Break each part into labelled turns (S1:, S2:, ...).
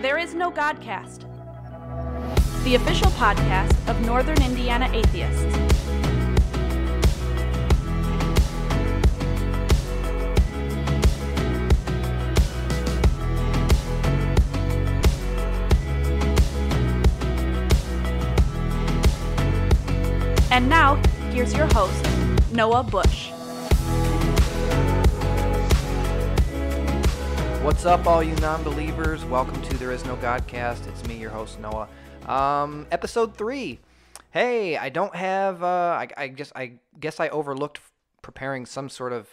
S1: There Is No Godcast, the official podcast of Northern Indiana Atheists. And now, here's your host, Noah Bush.
S2: What's up, all you non-believers? Welcome to There Is No Godcast. It's me, your host, Noah. Episode 3. Hey, I don't have, I guess I overlooked preparing some sort of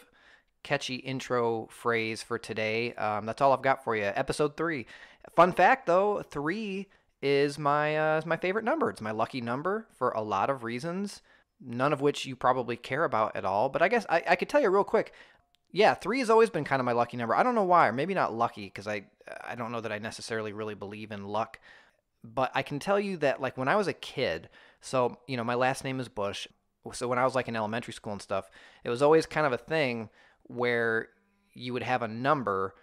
S2: catchy intro phrase for today. That's all I've got for you. Episode 3. Fun fact, though, 3 is my favorite number. It's my lucky number for a lot of reasons, none of which you probably care about at all. But I guess I could tell you real quick. Yeah, 3 has always been kind of my lucky number. I don't know why, or maybe not lucky, because I don't know that I necessarily really believe in luck. But I can tell you that, like, when I was a kid, so, you know, my last name is Bush. So when I was, like, in elementary school and stuff, it was always kind of a thing where you would have a number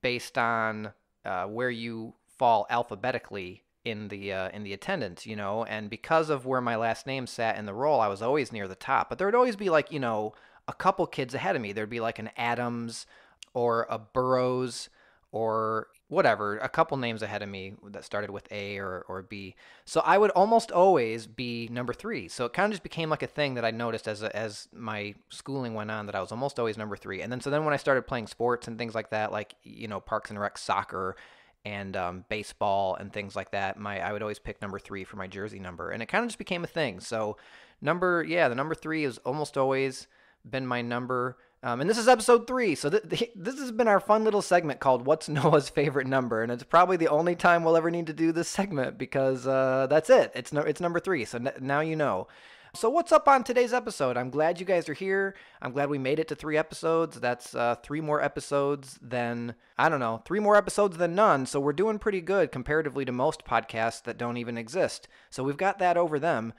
S2: based on where you fall alphabetically in the attendance, you know. And because of where my last name sat in the roll, I was always near the top. But there would always be, like, you know, a couple kids ahead of me. There'd be like an Adams or a Burroughs or whatever, a couple names ahead of me that started with A or B. So I would almost always be number 3. So it kind of just became like a thing that I noticed as my schooling went on, that I was almost always number 3. And then when I started playing sports and things like that, like, you know, Parks and Rec soccer and baseball and things like that, I would always pick number 3 for my jersey number. And it kind of just became a thing. So the number 3 is almost always been my number. And this is episode 3, so this has been our fun little segment called What's Noah's Favorite Number, and it's probably the only time we'll ever need to do this segment, because that's it. It's number 3, so now you know. So what's up on today's episode? I'm glad you guys are here. I'm glad we made it to 3 episodes. That's 3 more episodes than, I don't know, 3 more episodes than none, so we're doing pretty good comparatively to most podcasts that don't even exist. So we've got that over them.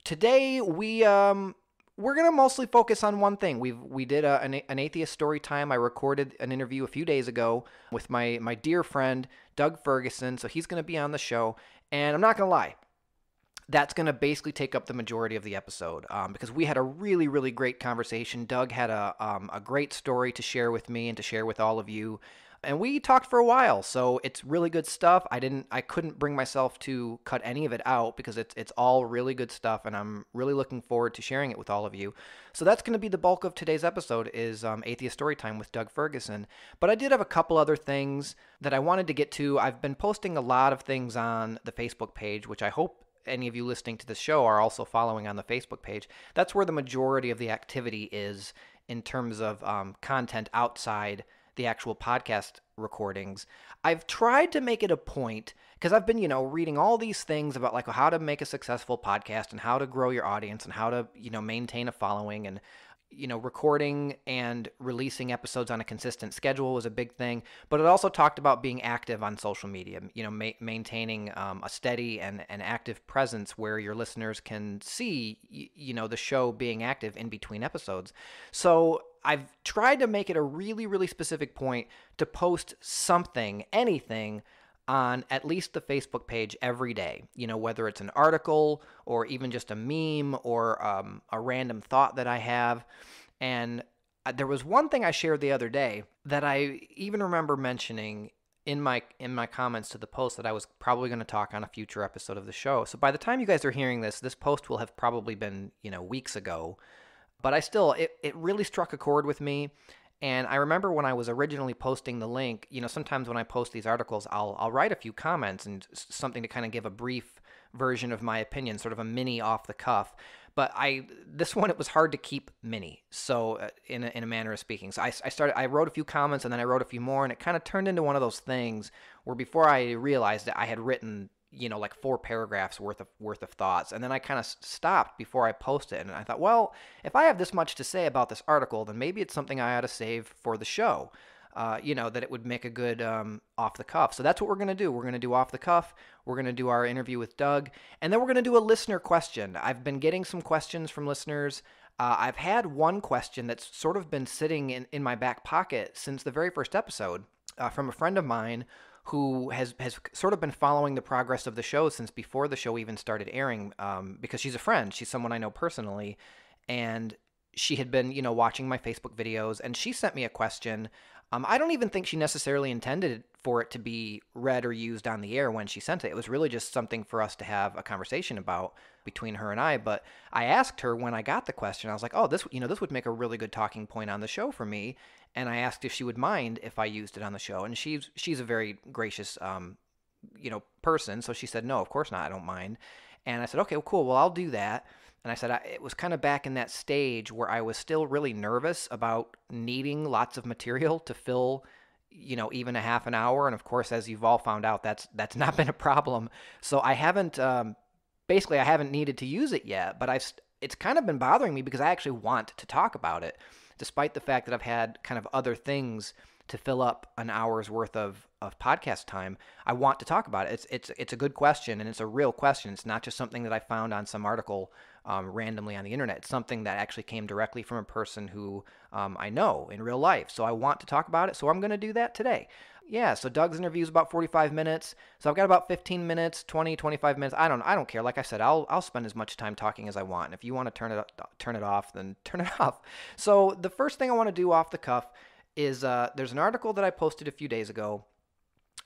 S2: Today, we're going to mostly focus on one thing. We did an Atheist Story Time. I recorded an interview a few days ago with my dear friend, Doug Furgason, so he's going to be on the show. And I'm not going to lie, that's going to basically take up the majority of the episode, because we had a really, really great conversation. Doug had a great story to share with me and to share with all of you. And we talked for a while, so it's really good stuff. I couldn't bring myself to cut any of it out, because it's all really good stuff, and I'm really looking forward to sharing it with all of you. So that's going to be the bulk of today's episode, is Atheist Story Time with Doug Furgason. But I did have a couple other things that I wanted to get to. I've been posting a lot of things on the Facebook page, which I hope any of you listening to the show are also following on the Facebook page. That's where the majority of the activity is in terms of content outside the actual podcast recordings. I've tried to make it a point, because I've been, you know, reading all these things about, like, how to make a successful podcast and how to grow your audience and how to, you know, maintain a following, and, you know, recording and releasing episodes on a consistent schedule was a big thing. But it also talked about being active on social media, you know, maintaining a steady and active presence where your listeners can see, you know, the show being active in between episodes. So I've tried to make it a really, really specific point to post something, anything, on at least the Facebook page every day. You know, whether it's an article or even just a meme or a random thought that I have. And there was one thing I shared the other day that I even remember mentioning in my comments to the post, that I was probably going to talk on a future episode of the show. So by the time you guys are hearing this post will have probably been, you know, weeks ago. But it really struck a chord with me. And I remember when I was originally posting the link, you know, sometimes when I post these articles, I'll write a few comments and something to kind of give a brief version of my opinion, sort of a mini off the cuff. But this one, it was hard to keep mini. So in a manner of speaking, so I wrote a few comments, and then I wrote a few more, and it kind of turned into one of those things where before I realized that I had written, you know, like 4 paragraphs worth of thoughts. And then I kind of stopped before I posted it. And I thought, well, if I have this much to say about this article, then maybe it's something I ought to save for the show. You know, that it would make a good off the cuff. So that's what we're going to do. We're going to do off the cuff. We're going to do our interview with Doug. And then we're going to do a listener question. I've been getting some questions from listeners. I've had one question that's sort of been sitting in my back pocket since the very first episode from a friend of mine who has sort of been following the progress of the show since before the show even started airing, because she's a friend. She's someone I know personally, and she had been, watching my Facebook videos, and she sent me a question. I don't even think she necessarily intended for it to be read or used on the air when she sent it. It was really just something for us to have a conversation about between her and I. But I asked her when I got the question, I was like, oh, this would make a really good talking point on the show for me. And I asked if she would mind if I used it on the show. And she's a very gracious, person. So she said, no, of course not. I don't mind. And I said, okay, well, cool. Well, I'll do that. And I said, it was kind of back in that stage where I was still really nervous about needing lots of material to fill, even a half an hour. And of course, as you've all found out, that's not been a problem. So I haven't, basically I haven't needed to use it yet, but it's kind of been bothering me because I actually want to talk about it, despite the fact that I've had kind of other things to fill up an hour's worth of podcast time. I want to talk about it. It's a good question, and it's a real question. It's not just something that I found on some article randomly on the internet. It's something that actually came directly from a person who I know in real life. So I want to talk about it, so I'm going to do that today. Yeah, so Doug's interview is about 45 minutes. So I've got about 15 minutes, 20, 25 minutes. I don't care. Like I said, I'll spend as much time talking as I want. And if you want to turn it off, then turn it off. So the first thing I want to do off the cuff is there's an article that I posted a few days ago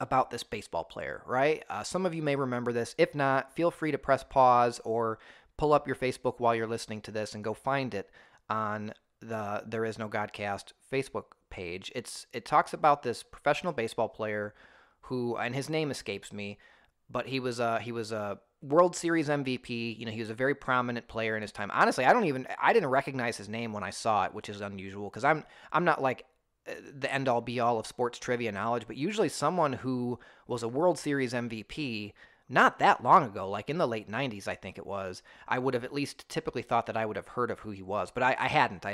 S2: about this baseball player, right? Some of you may remember this. If not, feel free to press pause or pull up your Facebook while you're listening to this and go find it on the There Is No Godcast Facebook page. It talks about this professional baseball player who, and his name escapes me, but he was a World Series MVP. He was a very prominent player in his time. Honestly, I didn't recognize his name when I saw it, which is unusual because I'm not like the end-all be-all of sports trivia knowledge, but usually someone who was a World Series MVP not that long ago, like in the late 90s, I think it was, I would have at least typically thought that I would have heard of who he was, but I hadn't.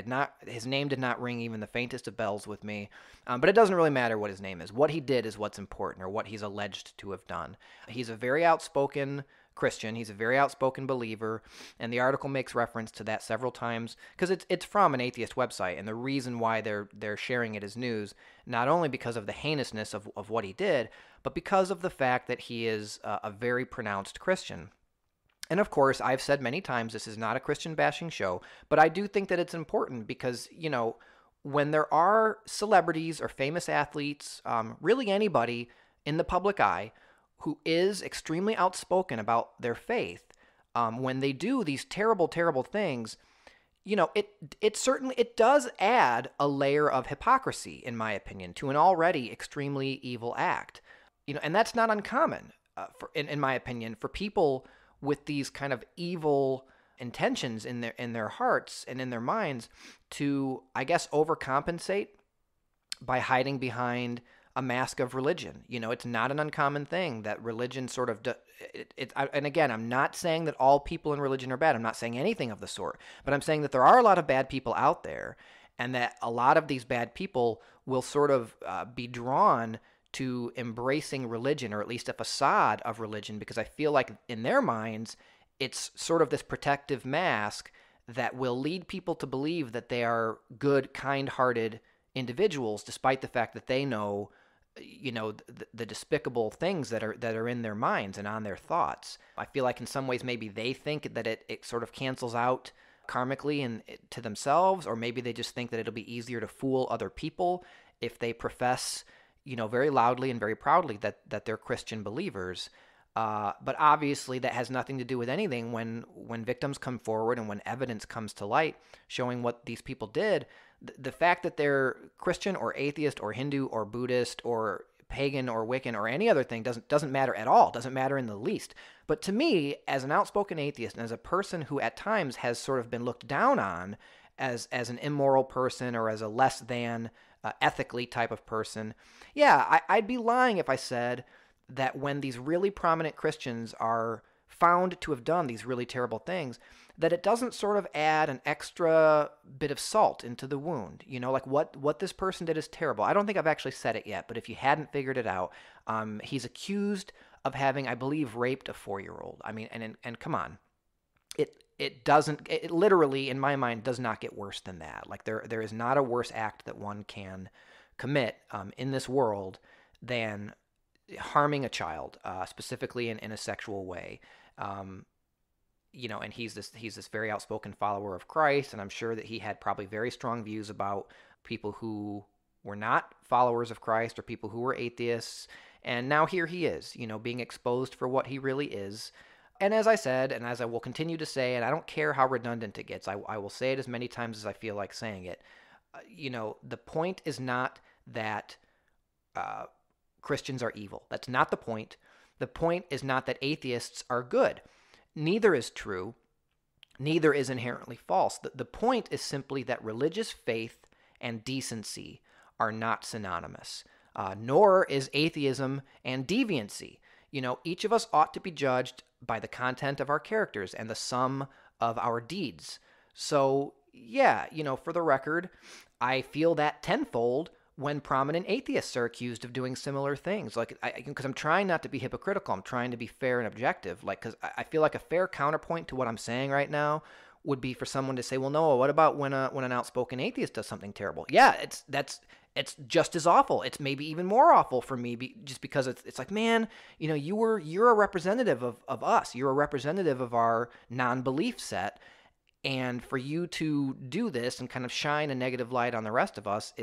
S2: His name did not ring even the faintest of bells with me, but it doesn't really matter what his name is. What he did is what's important, or what he's alleged to have done. He's a very outspoken Christian. He's a very outspoken believer, and the article makes reference to that several times because it's from an atheist website, and the reason why they're sharing it as news, not only because of the heinousness of what he did, but because of the fact that he is a very pronounced Christian. And of course, I've said many times this is not a Christian bashing show, but I do think that it's important because, when there are celebrities or famous athletes, really anybody in the public eye who is extremely outspoken about their faith, when they do these terrible, terrible things, it does add a layer of hypocrisy, in my opinion, to an already extremely evil act. And that's not uncommon, in my opinion, for people with these kind of evil intentions in their hearts and in their minds to, I guess, overcompensate by hiding behind a mask of religion. It's not an uncommon thing that religion sort of and again, I'm not saying that all people in religion are bad. I'm not saying anything of the sort, but I'm saying that there are a lot of bad people out there, and that a lot of these bad people will sort of be drawn to embracing religion, or at least a facade of religion, because I feel like in their minds, it's sort of this protective mask that will lead people to believe that they are good, kind-hearted individuals, despite the fact that they know, the despicable things that are in their minds and on their thoughts. I feel like in some ways maybe they think that it sort of cancels out karmically and to themselves, or maybe they just think that it'll be easier to fool other people if they profess, very loudly and very proudly that they're Christian believers. But obviously that has nothing to do with anything when victims come forward and when evidence comes to light showing what these people did. The fact that they're Christian or atheist or Hindu or Buddhist or pagan or Wiccan or any other thing doesn't matter at all, doesn't matter in the least. But to me, as an outspoken atheist and as a person who at times has sort of been looked down on as an immoral person or as a less than ethically type of person, I'd be lying if I said that when these really prominent Christians are found to have done these really terrible things, that it doesn't sort of add an extra bit of salt into the wound. Like what this person did is terrible. I don't think I've actually said it yet, but if you hadn't figured it out, he's accused of having, I believe, raped a 4-year-old. I mean, and come on, it literally, in my mind, does not get worse than that. Like there is not a worse act that one can commit in this world than harming a child, specifically in a sexual way. And he's this very outspoken follower of Christ, and I'm sure that he had probably very strong views about people who were not followers of Christ or people who were atheists. And now here he is, being exposed for what he really is. And as I said, and as I will continue to say, and I don't care how redundant it gets, I will say it as many times as I feel like saying it. The point is not that Christians are evil. That's not the point. The point is not that atheists are good. Neither is true. Neither is inherently false. The point is simply that religious faith and decency are not synonymous, nor is atheism and deviancy. Each of us ought to be judged by the content of our characters and the sum of our deeds. So, yeah, for the record, I feel that tenfold when prominent atheists are accused of doing similar things. Because I'm trying not to be hypocritical. I'm trying to be fair and objective. Because I feel like a fair counterpoint to what I'm saying right now would be for someone to say, well, Noah, what about when an outspoken atheist does something terrible? Yeah, it's just as awful. It's maybe even more awful for me just because it's like, man, you're a representative of us. You're a representative of our non-belief set. And for you to do this and kind of shine a negative light on the rest of us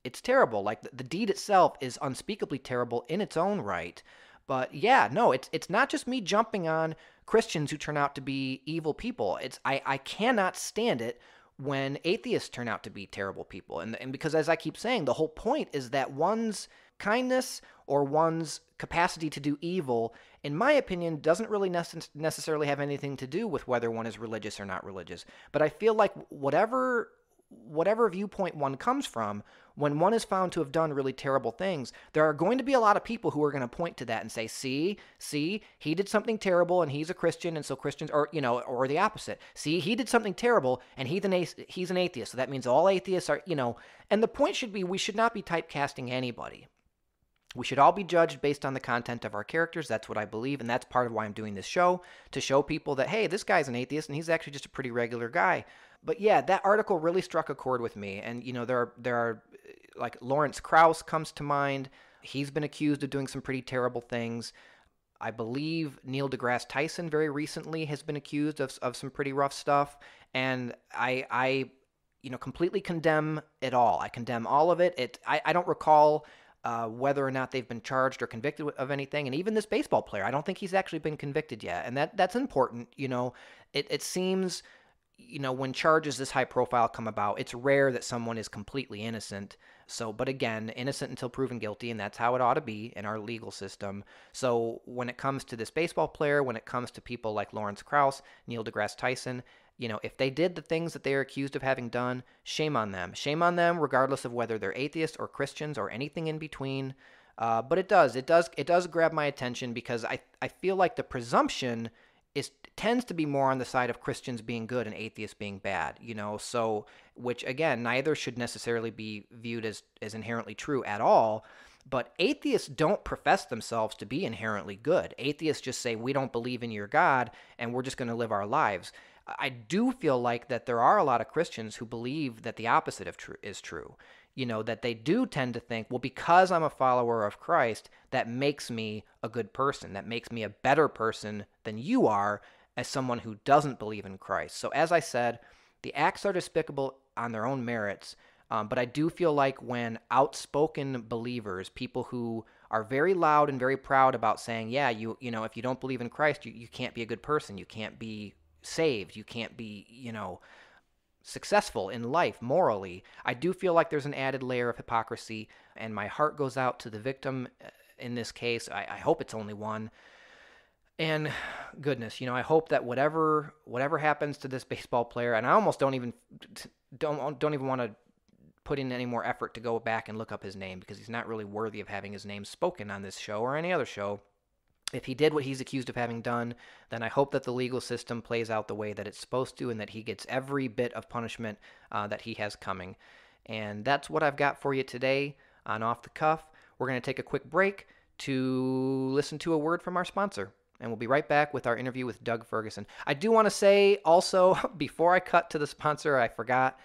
S2: it's terrible. Like the deed itself is unspeakably terrible in its own right. But yeah, no, it's not just me jumping on Christians who turn out to be evil people. I cannot stand it when atheists turn out to be terrible people. And because, as I keep saying, the whole point is that one's kindness or one's capacity to do evil, in my opinion, doesn't really necessarily have anything to do with whether one is religious or not religious. But I feel like whatever viewpoint one comes from, when one is found to have done really terrible things, there are going to be a lot of people who are going to point to that and say, see, he did something terrible and he's a Christian, and so Christians, or the opposite. See, he did something terrible and he's an atheist, so that means all atheists are, and the point should be we should not be typecasting anybody. We should all be judged based on the content of our characters. That's what I believe, and that's part of why I'm doing this show, to show people that, hey, this guy's an atheist and he's actually just a pretty regular guy. But yeah, that article really struck a chord with me. And, there are like Lawrence Krauss comes to mind. He's been accused of doing some pretty terrible things. I believe Neil deGrasse Tyson very recently has been accused of some pretty rough stuff. And I completely condemn it all. I condemn all of it. I don't recall whether or not they've been charged or convicted of anything. And even this baseball player, I don't think he's actually been convicted yet. And that's important. It seems, when charges this high profile come about, it's rare that someone is completely innocent. So, but again, innocent until proven guilty, and that's how it ought to be in our legal system. So when it comes to this baseball player, when it comes to people like Lawrence Krauss, Neil deGrasse Tyson, if they did the things that they are accused of having done, shame on them. Shame on them, regardless of whether they're atheists or Christians or anything in between. But it does grab my attention because I feel like the presumption tends to be more on the side of Christians being good and atheists being bad, so, which again, neither should necessarily be viewed as inherently true at all. But atheists don't profess themselves to be inherently good. Atheists just say, we don't believe in your God and we're just going to live our lives. I do feel like that there are a lot of Christians who believe that the opposite is true. That they do tend to think, well, because I'm a follower of Christ, that makes me a good person. That makes me a better person than you are as someone who doesn't believe in Christ. So as I said, the acts are despicable on their own merits, but I do feel like when outspoken believers, people who are very loud and very proud about saying, yeah, if you don't believe in Christ, you can't be a good person. You can't be saved. You can't be, successful in life morally. I do feel like there's an added layer of hypocrisy, and my heart goes out to the victim in this case. I hope it's only one. And goodness, I hope that whatever happens to this baseball player, and I almost don't even want to put in any more effort to go back and look up his name because he's not really worthy of having his name spoken on this show or any other show. If he did what he's accused of having done, then I hope that the legal system plays out the way that it's supposed to and that he gets every bit of punishment that he has coming. And that's what I've got for you today on Off the Cuff. We're going to take a quick break to listen to a word from our sponsor. And we'll be right back with our interview with Doug Furgason. I do want to say also, before I cut to the sponsor, I forgot,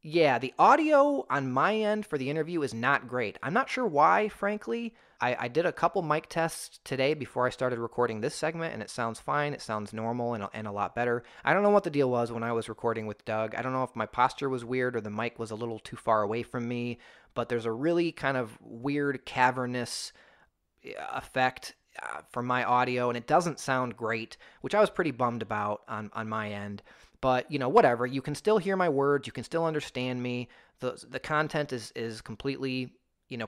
S2: Yeah, the audio on my end for the interview is not great. I'm not sure why, frankly. I did a couple mic tests today before I started recording this segment, and it sounds fine. It sounds normal and a lot better. I don't know what the deal was when I was recording with Doug. I don't know if my posture was weird or the mic was a little too far away from me, but there's a really kind of weird cavernous effect from my audio, and it doesn't sound great, which I was pretty bummed about on my end. But, whatever. You can still hear my words. You can still understand me. The content is completely,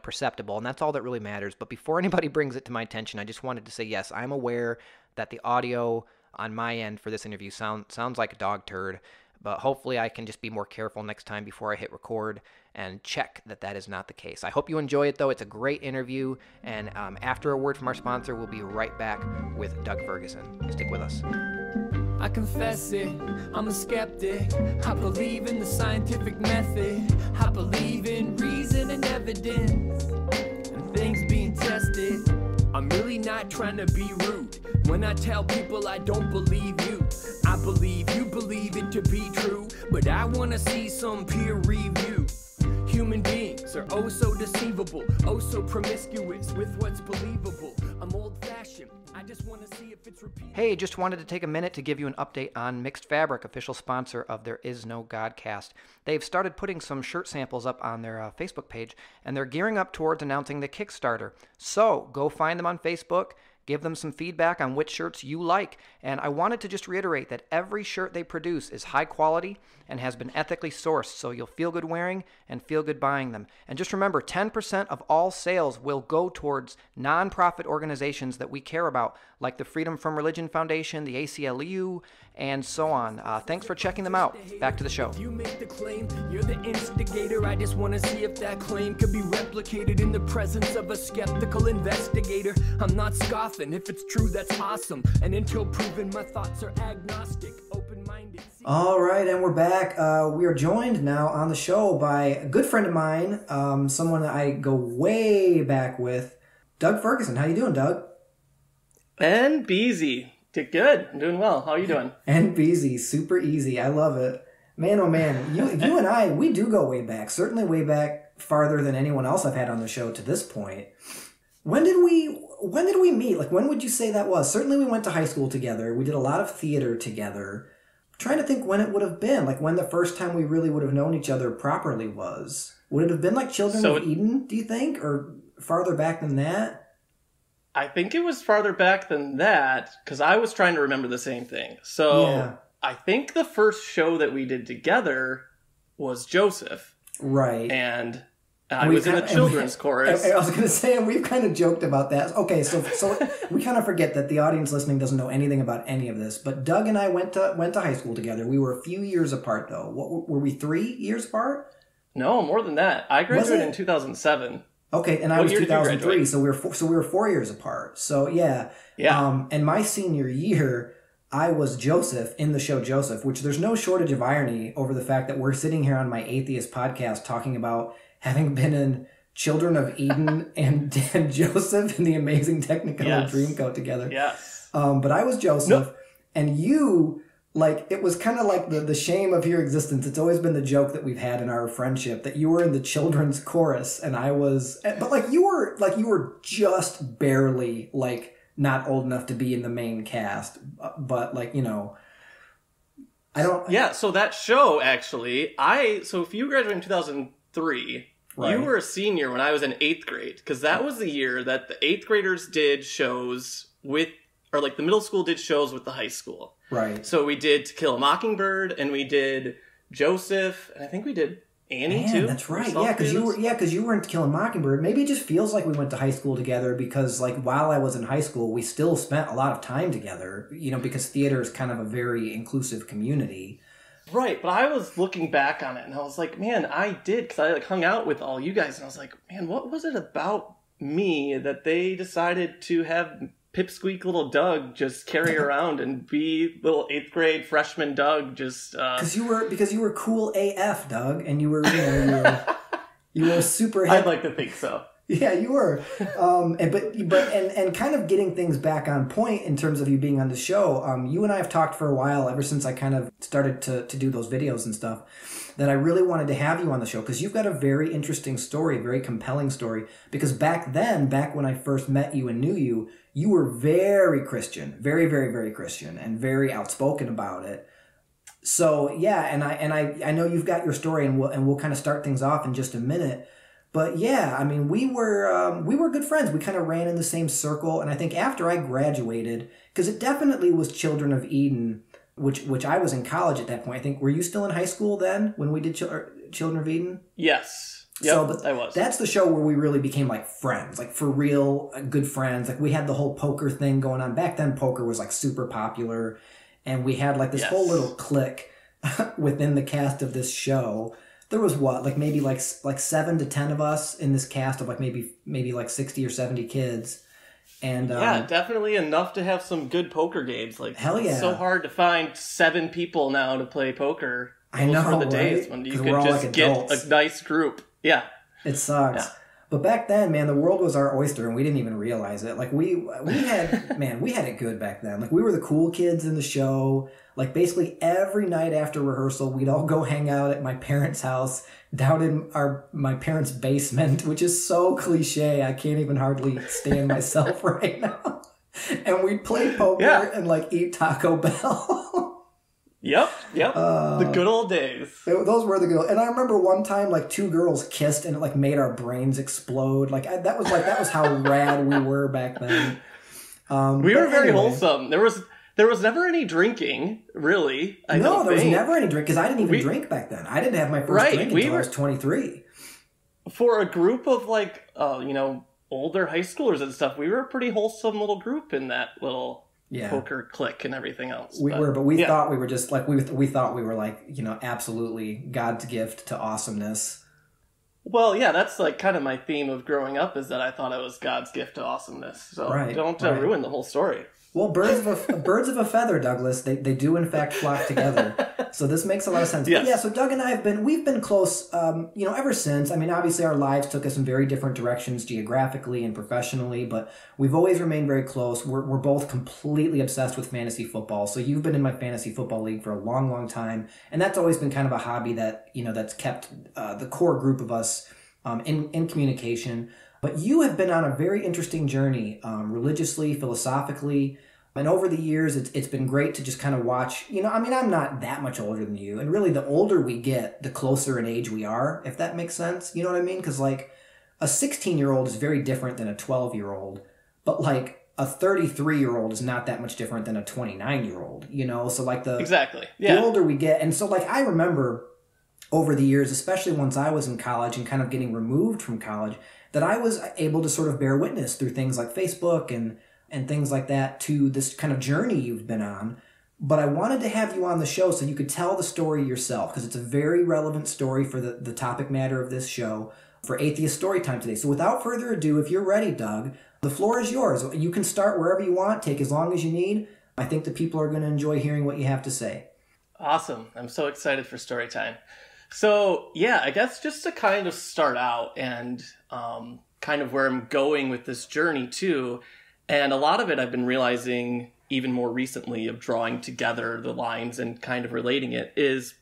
S2: perceptible, and that's all that really matters. But before anybody brings it to my attention, I just wanted to say, yes, I'm aware that the audio on my end for this interview sounds like a dog turd, but hopefully I can just be more careful next time before I hit record and check that is not the case. I hope you enjoy it, though. It's a great interview, and after a word from our sponsor, we'll be right back with Doug Furgason. Stick with us.
S3: I confess it, I'm a skeptic. I believe in the scientific method. I believe in reason and evidence and things being tested. I'm really not trying to be rude when I tell people I don't believe you. I believe you believe it to be true, but I want to see some peer review. Human beings are oh so deceivable, oh so promiscuous with what's believable. I'm old-fashioned, I just want to see if it's repeatable.
S2: Hey, just wanted to take a minute to give you an update on Mixed Fabric, official sponsor of There Is No Godcast. They've started putting some shirt samples up on their Facebook page, and they're gearing up towards announcing the Kickstarter. So go find them on Facebook, give them some feedback on which shirts you like. And I wanted to just reiterate that every shirt they produce is high quality and has been ethically sourced, so you'll feel good wearing and feel good buying them. And just remember, 10% of all sales will go towards nonprofit organizations that we care about, like the Freedom from Religion Foundation, the ACLU, and so on. Thanks for checking them out. Back to the show.
S3: You make the claim, you're the instigator. I just want to see if that claim could be replicated in the presence of a skeptical investigator. I'm not scoffing. If it's true, that's awesome. And until proven, my thoughts are agnostic, open-minded.
S4: All right, and we're back. We are joined now on the show by a good friend of mine, someone that I go way back with, Doug Furgason. How you doing, Doug?
S5: And Beezy. Did good. I'm doing well. How are you doing?
S4: And Beezy. Super easy. I love it. Man, oh man, you and I, we do go way back. Certainly way back farther than anyone else I've had on the show to this point. When did we meet? Like, when would you say that was? Certainly we went to high school together. We did a lot of theater together. I'm trying to think when it would have been. Like, when the first time we really would have known each other properly was. Would it have been like Children of Eden, do you think? Or farther back than that?
S5: I think it was farther back than that, because I was trying to remember the same thing. So yeah. I think the first show that we did together was Joseph.
S4: Right.
S5: And I was in the children's chorus.
S4: I was going to say, and we've kind of joked about that. Okay, so we kind of forget that the audience listening doesn't know anything about any of this. But Doug and I went to high school together. We were a few years apart, though. What were we 3 years apart?
S5: No, more than that. I graduated in 2007.
S4: Okay, and I was 2003, so we were 4 years apart. So yeah. And my senior year, I was Joseph in the show Joseph, which there's no shortage of irony over the fact that we're sitting here on my Atheist podcast talking about having been in Children of Eden and Joseph in the Amazing Technicolor Dreamcoat together.
S5: Yes.
S4: But I was Joseph, and you. Like, it was kind of like the shame of your existence. It's always been the joke that we've had in our friendship that you were in the children's chorus and I was, but you were just barely not old enough to be in the main cast, but I don't.
S5: Yeah. So that show actually, so if you graduated in 2003, right. You were a senior when I was in 8th grade, because that was the year that the 8th graders did shows with, or the middle school did shows with the high school.
S4: Right.
S5: So we did To Kill a Mockingbird, and we did Joseph, and I think we did Annie too.
S4: That's right. Yeah, because you were in To Kill a Mockingbird. Maybe it just feels like we went to high school together because while I was in high school, we still spent a lot of time together. Because theater is kind of a very inclusive community.
S5: Right, but I was looking back on it, and I was like, man, I did, because I hung out with all you guys, and I was like, man, what was it about me that they decided to have pipsqueak little Doug just carry around and be little 8th grade freshman Doug just
S4: because you were cool AF, Doug, and you were you were super hip.
S5: I'd like to think so.
S4: Yeah, you were. And kind of getting things back on point in terms of you being on the show. You and I have talked for a while, ever since I kind of started to do those videos and stuff, that I really wanted to have you on the show because you've got a very interesting story, very compelling story. Because back when I first met you and knew you, you were very Christian, very, very, very Christian, and very outspoken about it. So yeah, and I know you've got your story, and we'll kind of start things off in just a minute. But yeah, I mean, we were good friends. We kind of ran in the same circle, and I think after I graduated, because it definitely was Children of Eden, which I was in college at that point. I think, were you still in high school then when we did Children of Eden?
S5: Yes. Yep,
S4: so, but
S5: I was.
S4: That's the show where we really became like friends, like for real, good friends. Like we had the whole poker thing going on. Back then, poker was like super popular, and we had like this whole little clique within the cast of this show. There was maybe 7 to 10 of us in this cast of like maybe like 60 or 70 kids. And
S5: yeah, definitely enough to have some good poker games. Like,
S4: hell yeah.
S5: It's so hard to find 7 people now to play poker.
S4: I know,
S5: for the
S4: right?
S5: days when you could
S4: just
S5: like get a nice group. Yeah.
S4: It sucks. Yeah. But back then, man, the world was our oyster, and we didn't even realize it. Like we had, man, we had it good back then. Like we were the cool kids in the show. Like basically every night after rehearsal, we'd all go hang out at my parents' house down in my parents' basement, which is so cliche. I can't even hardly stand myself right now. And we'd play poker and like eat Taco Bell.
S5: Yep. The good old days.
S4: Those were the good old. And I remember one time, like 2 girls kissed, and it like made our brains explode. That was how rad we were back then.
S5: We were very wholesome. There was never any drinking, really. There was
S4: never any drink because I didn't even drink back then. I didn't have my first drink until I was 23.
S5: For a group of older high schoolers and stuff, we were a pretty wholesome little group in that little poker clique and everything else.
S4: We thought we were just like we thought we were like absolutely God's gift to awesomeness.
S5: Well, yeah, that's like kind of my theme of growing up is that I thought I was God's gift to awesomeness. So don't ruin the whole story. Well,
S4: birds of a feather, Douglas. They do in fact flock together. So this makes a lot of sense.
S5: Yes.
S4: But yeah, so Doug and we've been close, ever since. I mean, obviously our lives took us in very different directions geographically and professionally, but we've always remained very close. We're both completely obsessed with fantasy football. So you've been in my fantasy football league for a long, long time, and that's always been kind of a hobby that that's kept the core group of us in communication. But you have been on a very interesting journey, religiously, philosophically, and over the years, it's been great to just kind of watch. I'm not that much older than you, and really, the older we get, the closer in age we are, if that makes sense. You know what I mean? Because like a 16-year-old is very different than a 12-year-old, but like a 33-year-old is not that much different than a 29-year-old. So like the older we get, and so like I remember over the years, especially once I was in college and kind of getting removed from college, that I was able to sort of bear witness through things like Facebook and things like that to this kind of journey you've been on. But I wanted to have you on the show so you could tell the story yourself, because it's a very relevant story for the topic matter of this show, for Atheist Story Time today. So without further ado, if you're ready, Doug, the floor is yours. You can start wherever you want, take as long as you need. I think the people are going to enjoy hearing what you have to say.
S5: Awesome. I'm so excited for story time. So yeah, I guess just to kind of start out and kind of where I'm going with this journey too, and a lot of it I've been realizing even more recently of drawing together the lines and kind of relating it is,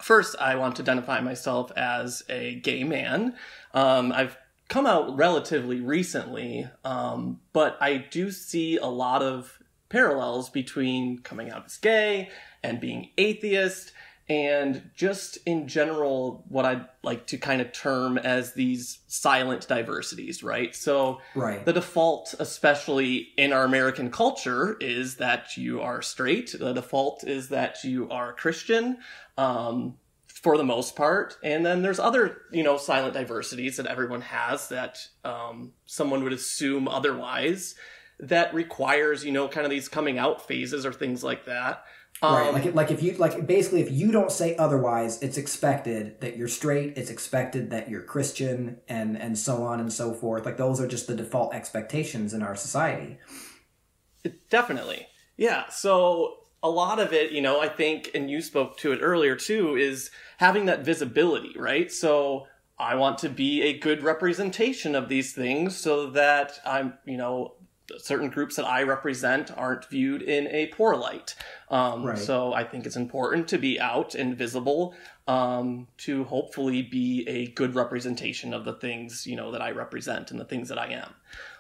S5: first, I want to identify myself as a gay man. I've come out relatively recently, but I do see a lot of parallels between coming out as gay and being atheist, and just in general, what I'd like to kind of term as these silent diversities, right? So the default, especially in our American culture, is that you are straight. The default is that you are Christian, for the most part. And then there's other, silent diversities that everyone has that someone would assume otherwise, that requires, kind of these coming out phases or things like that.
S4: Right, if you don't say otherwise, it's expected that you're straight, it's expected that you're Christian, and so on and so forth. Like, those are just the default expectations in our society.
S5: Definitely. Yeah, so a lot of it, I think, and you spoke to it earlier too, is having that visibility, right? So I want to be a good representation of these things so that I'm, certain groups that I represent aren't viewed in a poor light.
S4: Right.
S5: So I think it's important to be out and visible, to hopefully be a good representation of the things, that I represent and the things that I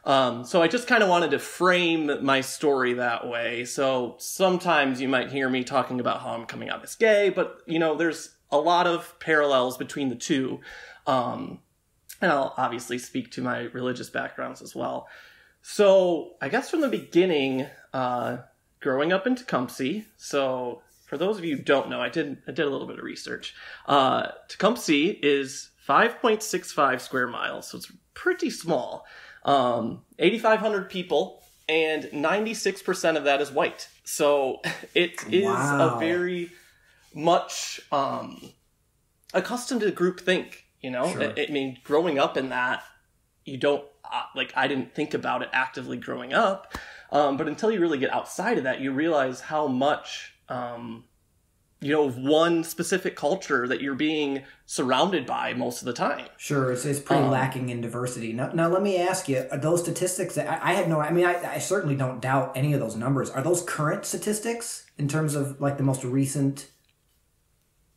S5: am. So I just kind of wanted to frame my story that way. So sometimes you might hear me talking about how I'm coming out as gay, but, there's a lot of parallels between the two. And I'll obviously speak to my religious backgrounds as well. So I guess from the beginning, growing up in Tecumseh, so for those of you who don't know, I did a little bit of research. Tecumseh is 5.65 square miles, so it's pretty small. 8,500 people, and 96% of that is white. So it is a very much accustomed to groupthink,
S4: Sure.
S5: I mean, growing up in that, you don't, I didn't think about it actively growing up, but until you really get outside of that, you realize how much, of one specific culture that you're being surrounded by most of the time.
S4: Sure, it's pretty lacking in diversity. Now, let me ask you, are those statistics that I certainly don't doubt any of those numbers. Are those current statistics in terms of like the most recent?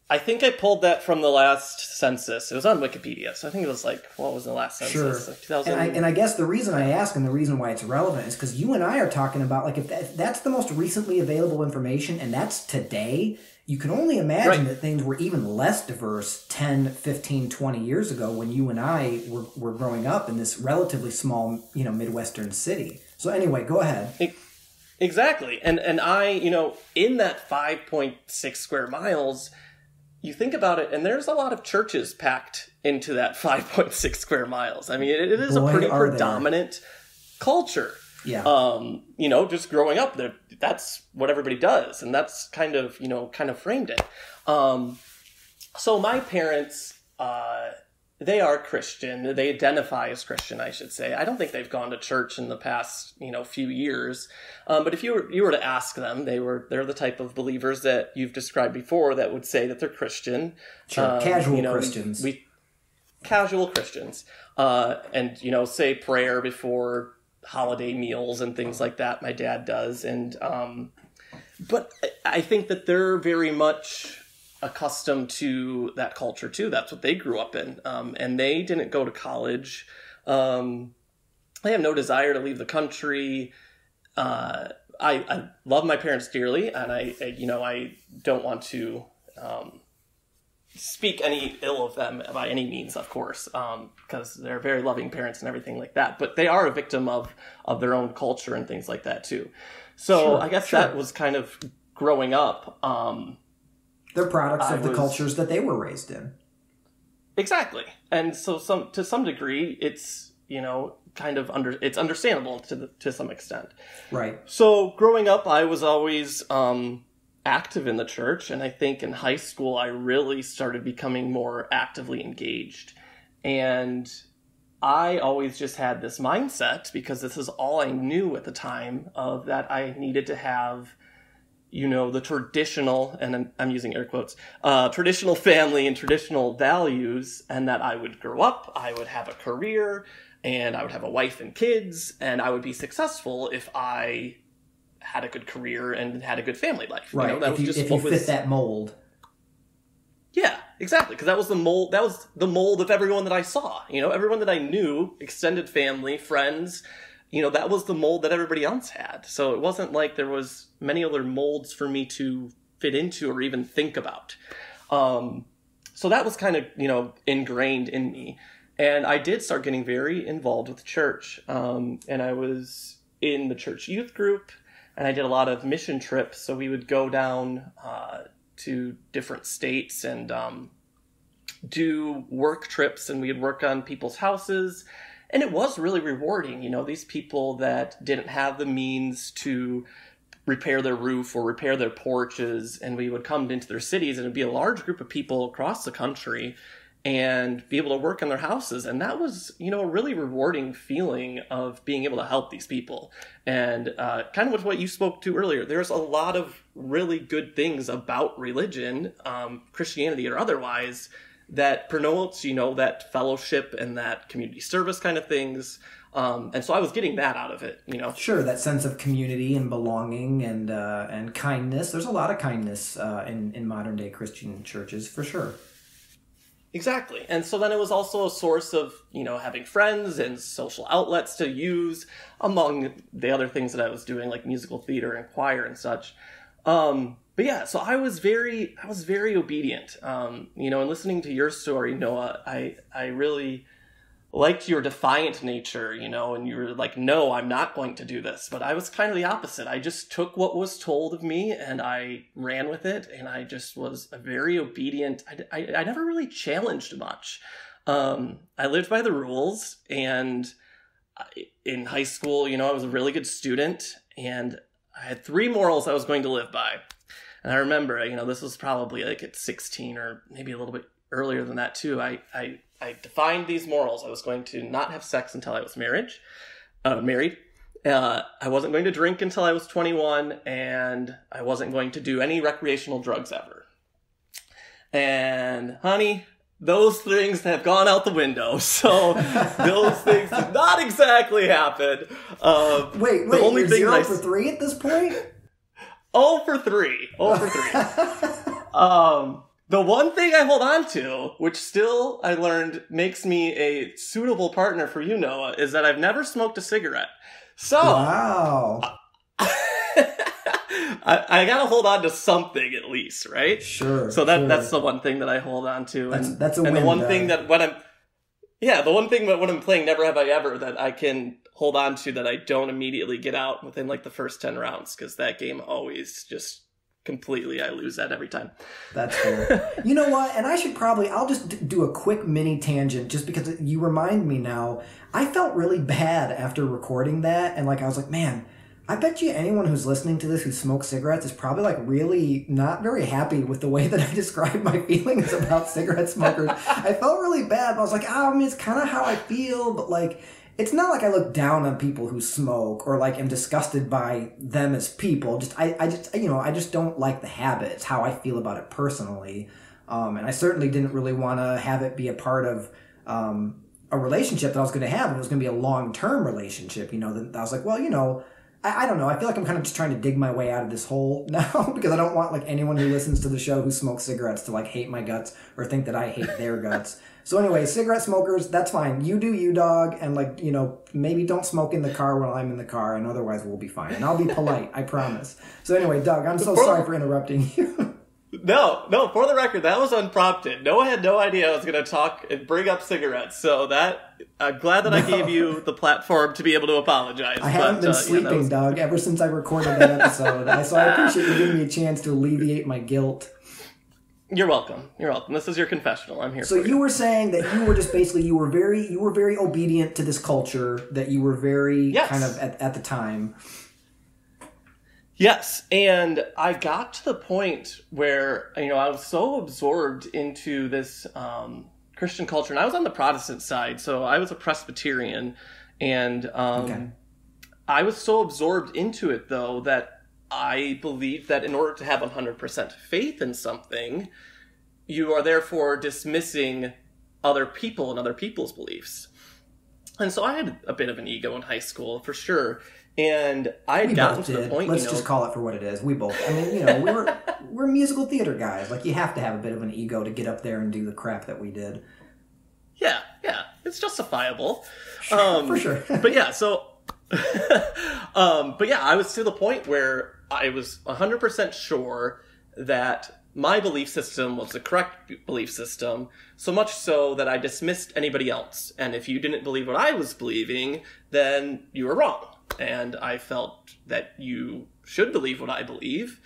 S5: I think I pulled that from the last census. It was on Wikipedia, so I think it was what was the last census?
S4: Sure.
S5: Like 2000...
S4: And I guess the reason I ask and the reason why it's relevant is because you and I are talking about, if that's the most recently available information, and that's today, you can only imagine that things were even less diverse 10, 15, 20 years ago when you and I were growing up in this relatively small, Midwestern city. So anyway, go ahead.
S5: Exactly. And I, in that 5.6 square miles... You think about it, and there's a lot of churches packed into that 5.6 square miles. I mean, it is a pretty predominant culture.
S4: Yeah.
S5: Just growing up there, that's what everybody does, and that's kind of framed it. So my parents, they are Christian. They identify as Christian, I should say. I don't think they've gone to church in the past, few years. But if you were to ask them, they're the type of believers that you've described before that would say that they're Christian.
S4: Sure, casual Christians.
S5: Casual Christians. And, say prayer before holiday meals and things like that. My dad does. And, but I think that they're very much accustomed to that culture too. That's what they grew up in. And they didn't go to college. They have no desire to leave the country. I love my parents dearly, and I don't want to speak any ill of them by any means, of course, because they're very loving parents and everything like that. But they are a victim of their own culture and things like that too. So I guess that was kind of growing up.
S4: They're products of the cultures that they were raised in.
S5: Exactly. And so to some degree, it's, it's understandable to some extent.
S4: Right.
S5: So growing up, I was always active in the church. And I think in high school, I really started becoming more actively engaged. And I always just had this mindset, because this is all I knew at the time, of that I needed to have the traditional, and I'm using air quotes, traditional family and traditional values, and that I would grow up, I would have a career, and I would have a wife and kids, and I would be successful if I had a good career and had a good family life.
S4: Right, if you fit that mold.
S5: Yeah, exactly, because that was the mold. That was the mold of everyone that I saw. Everyone that I knew, extended family, friends. That was the mold that everybody else had. So it wasn't like there was many other molds for me to fit into or even think about. So that was kind of, ingrained in me. And I did start getting very involved with the church. And I was in the church youth group, and I did a lot of mission trips. So we would go down to different states and do work trips, and we'd work on people's houses. And it was really rewarding, these people that didn't have the means to repair their roof or repair their porches, and we would come into their cities, and it'd be a large group of people across the country, and be able to work on their houses. And that was, a really rewarding feeling of being able to help these people. And kind of with what you spoke to earlier, there's a lot of really good things about religion, Christianity or otherwise, that promotes, you know, that fellowship and that community service kind of things. And so I was getting that out of it, you know.
S4: Sure, that sense of community and belonging and kindness. There's a lot of kindness in modern day Christian churches, for sure.
S5: Exactly. And so then it was also a source of, you know, having friends and social outlets to use, among the other things that I was doing, like musical theater and choir and such. But yeah, so I was very obedient. You know, and listening to your story, Noah, I really liked your defiant nature, you know, and you were like, no, I'm not going to do this. But I was kind of the opposite. I just took what was told of me and I ran with it. And I just was a very obedient. I never really challenged much. I lived by the rules, and in high school, you know, I was a really good student, and I had 3 morals I was going to live by. And I remember, you know, this was probably like at 16 or maybe a little bit earlier than that too. I defined these morals. I was going to not have sex until I was married. I wasn't going to drink until I was 21, and I wasn't going to do any recreational drugs ever. And honey, those things have gone out the window. So those things did not exactly happen.
S4: Wait, the only thing 0 for 3 at this point?
S5: 0 for 3. 0 for 3. The one thing I hold on to, which still I learned makes me a suitable partner for you, Noah, is that I've never smoked a cigarette. So,
S4: wow.
S5: I gotta hold on to something at least, right?
S4: Sure.
S5: So that's the one thing that I hold on to.
S4: That's a win.
S5: And the one thing that when I'm playing Never Have I Ever that I can hold on to, that I don't immediately get out within like the first 10 rounds, because that game always just completely, I lose that every time.
S4: That's fair. You know what? And I'll just do a quick mini tangent just because you remind me now. I felt really bad after recording that. And I was like, man, I bet you anyone who's listening to this who smokes cigarettes is probably really not very happy with the way that I describe my feelings about cigarette smokers. I felt really bad. But I was like, I mean, it's kind of how I feel, but it's not like I look down on people who smoke or am disgusted by them as people. I just don't like the habit. It's how I feel about it personally. And I certainly didn't really want to have it be a part of a relationship that I was going to have. It was going to be a long-term relationship, that I was like, well, I don't know. I feel like I'm kind of just trying to dig my way out of this hole now because I don't want anyone who listens to the show who smokes cigarettes to hate my guts or think that I hate their guts. So anyway, cigarette smokers, that's fine. You do you, dog, and maybe don't smoke in the car while I'm in the car, and otherwise we'll be fine. And I'll be polite, I promise. So anyway, Doug, I'm so sorry for interrupting you.
S5: No, for the record, that was unprompted. Noah had no idea I was going to talk and bring up cigarettes, so I'm glad that I gave you the platform to be able to apologize.
S4: I haven't been sleeping, Doug, ever since I recorded that episode, so I appreciate you giving me a chance to alleviate my guilt.
S5: You're welcome. This is your confessional. I'm here.
S4: So you were saying that you were just basically you were very obedient to this culture, that you were very kind of at the time.
S5: Yes, and I got to the point where I was so absorbed into this Christian culture, and I was on the Protestant side, so I was a Presbyterian, and I was so absorbed into it though that I believed that in order to have 100% faith in something, you are therefore dismissing other people and other people's beliefs. And so I had a bit of an ego in high school, for sure. And I had gotten to the point,
S4: Let's just call it for what it is. We both. I mean, we're musical theater guys. You have to have a bit of an ego to get up there and do the crap that we did.
S5: Yeah. It's justifiable.
S4: For sure.
S5: But yeah, so... I was to the point where I was 100% sure that my belief system was the correct belief system, so much so that I dismissed anybody else. And if you didn't believe what I was believing, then you were wrong. And I felt that you should believe what I believe.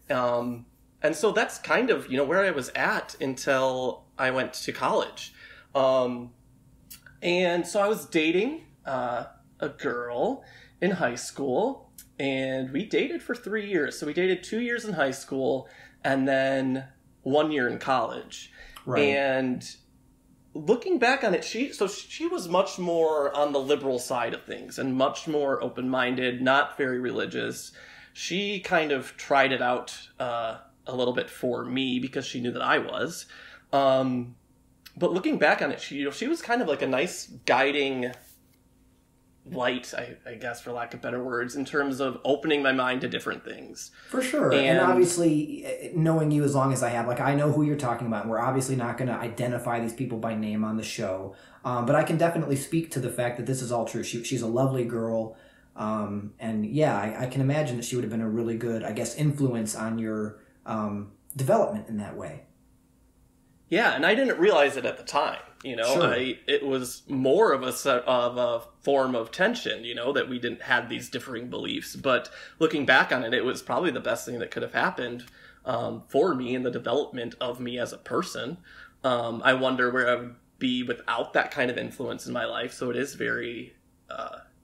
S5: And so that's kind of, where I was at until I went to college. And so I was dating a girl in high school, and we dated for 3 years. So we dated 2 years in high school and then 1 year in college. Right. And looking back on it, she was much more on the liberal side of things and much more open-minded, not very religious. She kind of tried it out a little bit for me because she knew that I was. But looking back on it, she was kind of like a nice guiding light, I guess, for lack of better words, in terms of opening my mind to different things.
S4: For sure. And obviously, knowing you as long as I have, like, I know who you're talking about. And we're obviously not going to identify these people by name on the show. But I can definitely speak to the fact that this is all true. She's a lovely girl. And yeah, I can imagine that she would have been a really good, I guess, influence on your development in that way.
S5: Yeah, and I didn't realize it at the time.
S4: Sure.
S5: It was more of a form of tension, that we didn't have these differing beliefs. But looking back on it, it was probably the best thing that could have happened for me in the development of me as a person. I wonder where I would be without that kind of influence in my life. So it is very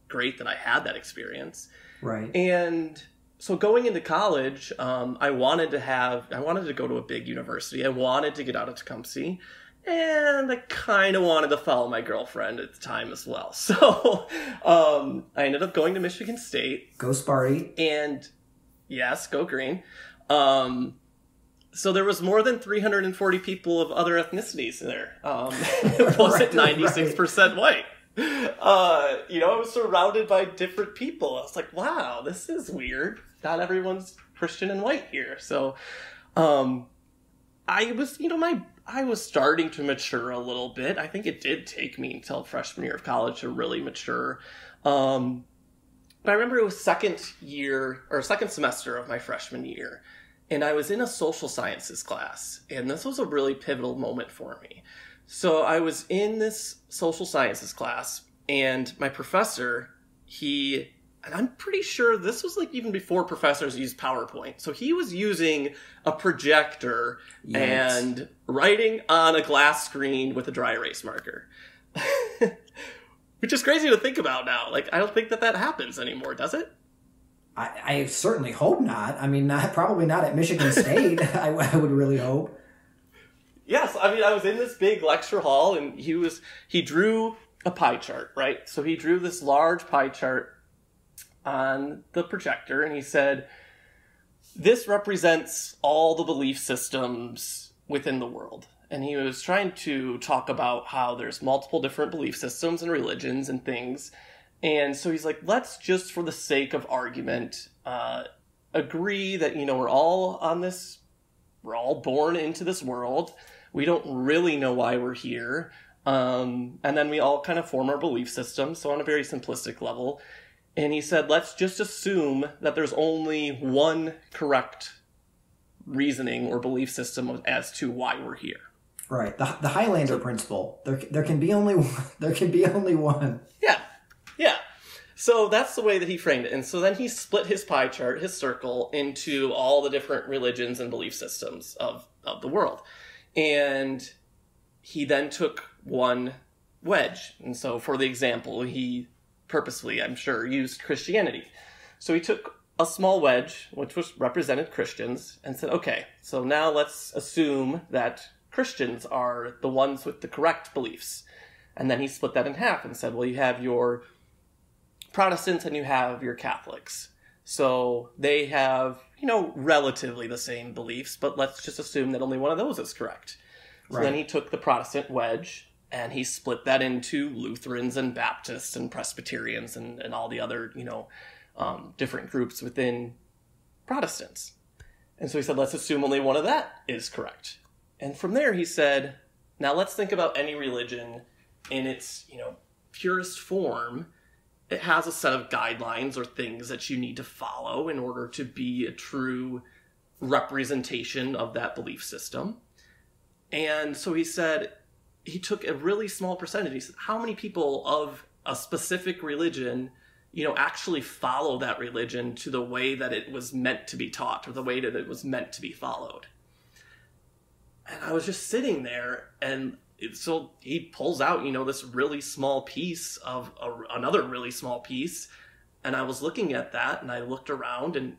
S5: great that I had that experience.
S4: Right.
S5: And so going into college, I wanted to go to a big university. I wanted to get out of Tecumseh. And I kind of wanted to follow my girlfriend at the time as well. So I ended up going to Michigan State.
S4: Go Sparty.
S5: And yes, go Green. So there was more than 340 people of other ethnicities there. It wasn't 96% white. I was surrounded by different people. I was like, wow, this is weird. Not everyone's Christian and white here. So I was starting to mature a little bit. I think it did take me until freshman year of college to really mature. But I remember it was second semester of my freshman year, and I was in a social sciences class, and this was a really pivotal moment for me. So I was in this social sciences class, and my professor, and I'm pretty sure this was like even before professors used PowerPoint. So he was using a projector and writing on a glass screen with a dry erase marker. Which is crazy to think about now. Like, I don't think that happens anymore, does it?
S4: I certainly hope not. I mean, probably not at Michigan State. I would really hope.
S5: Yes, I mean, I was in this big lecture hall, and he drew a pie chart, right? So he drew this large pie chart on the projector, and he said, this represents all the belief systems within the world. And he was trying to talk about how there's multiple different belief systems and religions and things. And so he's like, let's just, for the sake of argument, agree that, we're all born into this world. We don't really know why we're here. And then we all kind of form our belief system. So on a very simplistic level. And he said, let's just assume that there's only one correct reasoning or belief system as to why we're here.
S4: Right. The Highlander principle. There can be only one. There can be only one.
S5: Yeah. Yeah. So that's the way that he framed it. And so then he split his pie chart, his circle, into all the different religions and belief systems of the world. And he then took one wedge. And so for the example, he purposely, I'm sure, used Christianity. So he took a small wedge, which represented Christians, and said, okay, so now let's assume that Christians are the ones with the correct beliefs. And then he split that in half and said, well, you have your Protestants and you have your Catholics. So they have, relatively the same beliefs, but let's just assume that only one of those is correct. So
S4: Right.
S5: Then he took the Protestant wedge and he split that into Lutherans and Baptists and Presbyterians and all the other, different groups within Protestants. And so he said, let's assume only one of that is correct. And from there he said, now let's think about any religion in its, purest form. It has a set of guidelines or things that you need to follow in order to be a true representation of that belief system. And so he said, he took a really small percentage. He said, how many people of a specific religion, actually follow that religion to the way that it was meant to be taught or the way that it was meant to be followed? And I was just sitting there, and so he pulls out, this really small piece of another really small piece. And I was looking at that, and I looked around, and,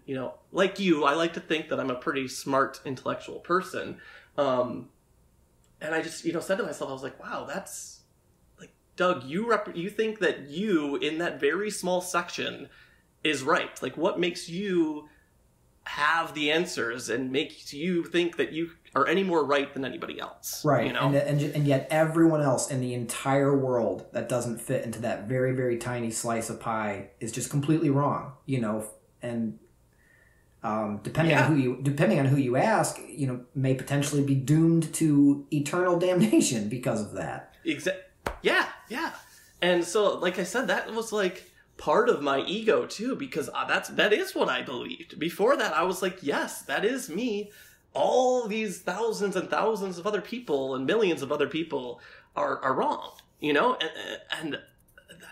S5: like you, I like to think that I'm a pretty smart, intellectual person. And I just, said to myself, I was like, wow, that's, like, Doug, you think that you, in that very small section, is right. Like, what makes you have the answers and make you think that you are any more right than anybody else.
S4: Right.
S5: You know?
S4: And yet everyone else in the entire world that doesn't fit into that very, very tiny slice of pie is just completely wrong, you know, and depending on who you ask, you know, may potentially be doomed to eternal damnation because of that.
S5: Yeah. And so, like I said, that was like part of my ego too, because that is what I believed. Before that, I was like, yes, that is me. All these thousands and thousands of other people and millions of other people are wrong, you know? And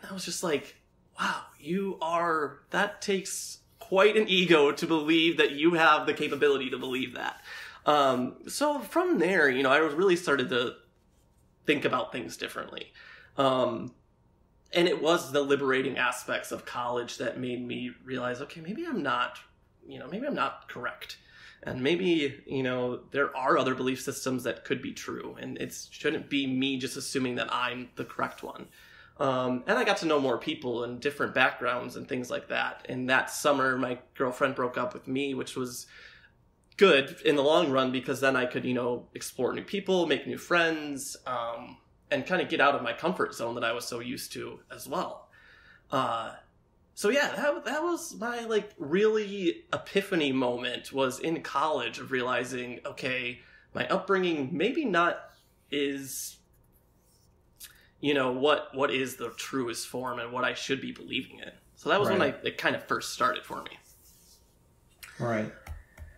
S5: I was just like, wow, that takes quite an ego to believe that you have the capability to believe that. So from there, you know, I really started to think about things differently. And it was the liberating aspects of college that made me realize, okay, maybe I'm not correct. And maybe, you know, there are other belief systems that could be true. And it shouldn't be me just assuming that I'm the correct one. And I got to know more people and different backgrounds and things like that. And that summer, my girlfriend broke up with me, which was good in the long run, because then I could, you know, explore new people, make new friends, and kind of get out of my comfort zone that I was so used to as well. So yeah, that was my like really epiphany moment, was in college, of realizing, okay, my upbringing maybe not is, you know, what is the truest form and what I should be believing in. So that was when it kind of first started for me.
S4: Right.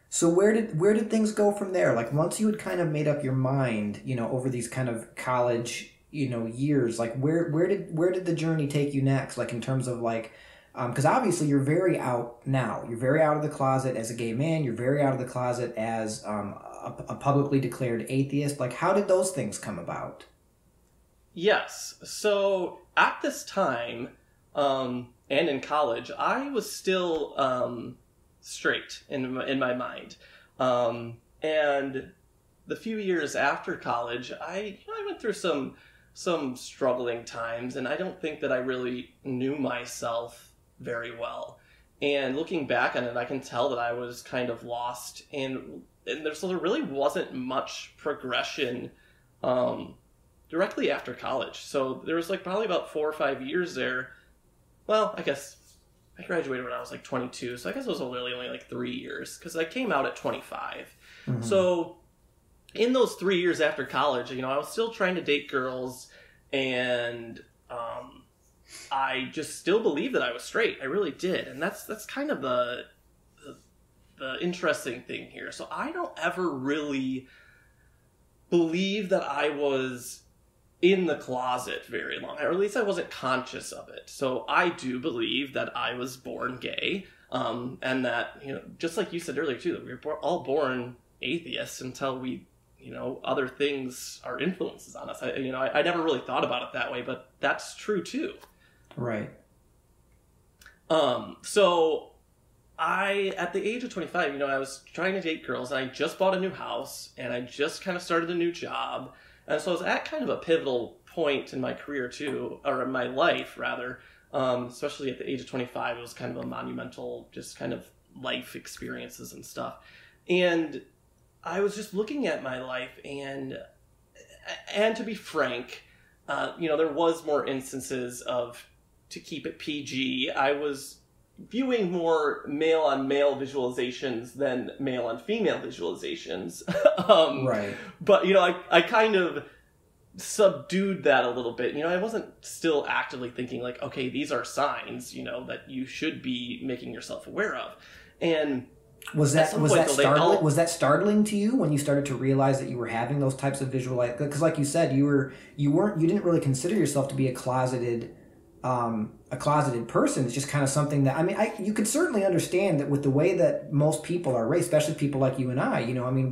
S4: So where did things go from there? Like, once you had kind of made up your mind, you know, over these kind of college, you know, years, like where did the journey take you next? Like, in terms of like, because obviously you're very out now. You're very out of the closet as a gay man. You're very out of the closet as a publicly declared atheist. Like, how did those things come about?
S5: Yes. So at this time, and in college, I was still straight in my mind. And the few years after college, I went through some struggling times, and I don't think that I really knew myself very well. And looking back on it, I can tell that I was kind of lost, and there really wasn't much progression directly after college. So there was like probably about 4 or 5 years there. Well, I guess I graduated when I was like 22, so I guess it was really only like 3 years, because I came out at 25. Mm-hmm. So in those 3 years after college, you know, I was still trying to date girls, and I just still believed that I was straight. I really did. And that's kind of the interesting thing here. So I don't ever really believe that I was in the closet very long, or at least I wasn't conscious of it. So I do believe that I was born gay, and that, you know, just like you said earlier too, that we were all born atheists until we, you know, other things are influences on us. I never really thought about it that way, but that's true too.
S4: Right.
S5: So at the age of 25, you know, I was trying to date girls, and I just bought a new house, and I just kind of started a new job. And so I was at kind of a pivotal point in my career too, or in my life rather, especially at the age of 25. It was kind of a monumental, just kind of life experiences and stuff. And I was just looking at my life, and to be frank, you know, there was more instances of, to keep it PG, I was viewing more male-on-male visualizations than male-on-female visualizations.
S4: Right.
S5: But, you know, I kind of subdued that a little bit. You know, I wasn't still actively thinking like, okay, these are signs, you know, that you should be making yourself aware of. And
S4: was that startling to you when you started to realize that you were having those types of visualizations? Because, like you said, you didn't really consider yourself to be a closeted person. It's just kind of something that, I mean, you could certainly understand that with the way that most people are raised, especially people like you and I, you know, I mean,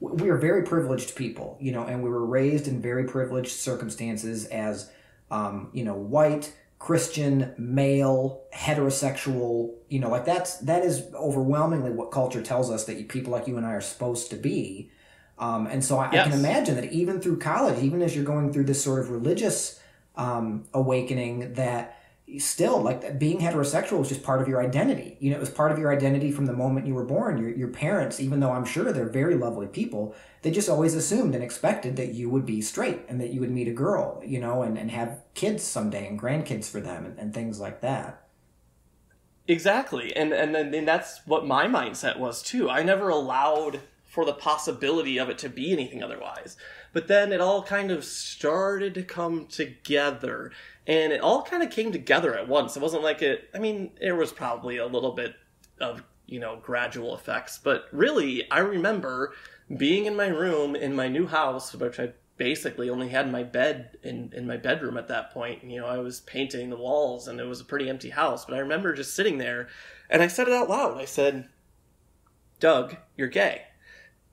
S4: we are very privileged people, you know, and we were raised in very privileged circumstances as, you know, white, Christian, male, heterosexual, you know, like that is overwhelmingly what culture tells us that people like you and I are supposed to be. And so I can imagine that even through college, even as you're going through this sort of religious awakening, that still, like, being heterosexual was just part of your identity. You know, it was part of your identity from the moment you were born. Your parents, even though I'm sure they're very lovely people, they just always assumed and expected that you would be straight and that you would meet a girl, you know, and have kids someday and grandkids for them and things like that.
S5: Exactly. And that's what my mindset was too. I never allowed for the possibility of it to be anything otherwise. But then it all kind of started to come together, and it all kind of came together at once. It wasn't like there was probably a little bit of, you know, gradual effects, but really I remember being in my room in my new house, which I basically only had my bed in my bedroom at that point. You know, I was painting the walls and it was a pretty empty house, but I remember just sitting there and I said it out loud. I said, "Doug, you're gay."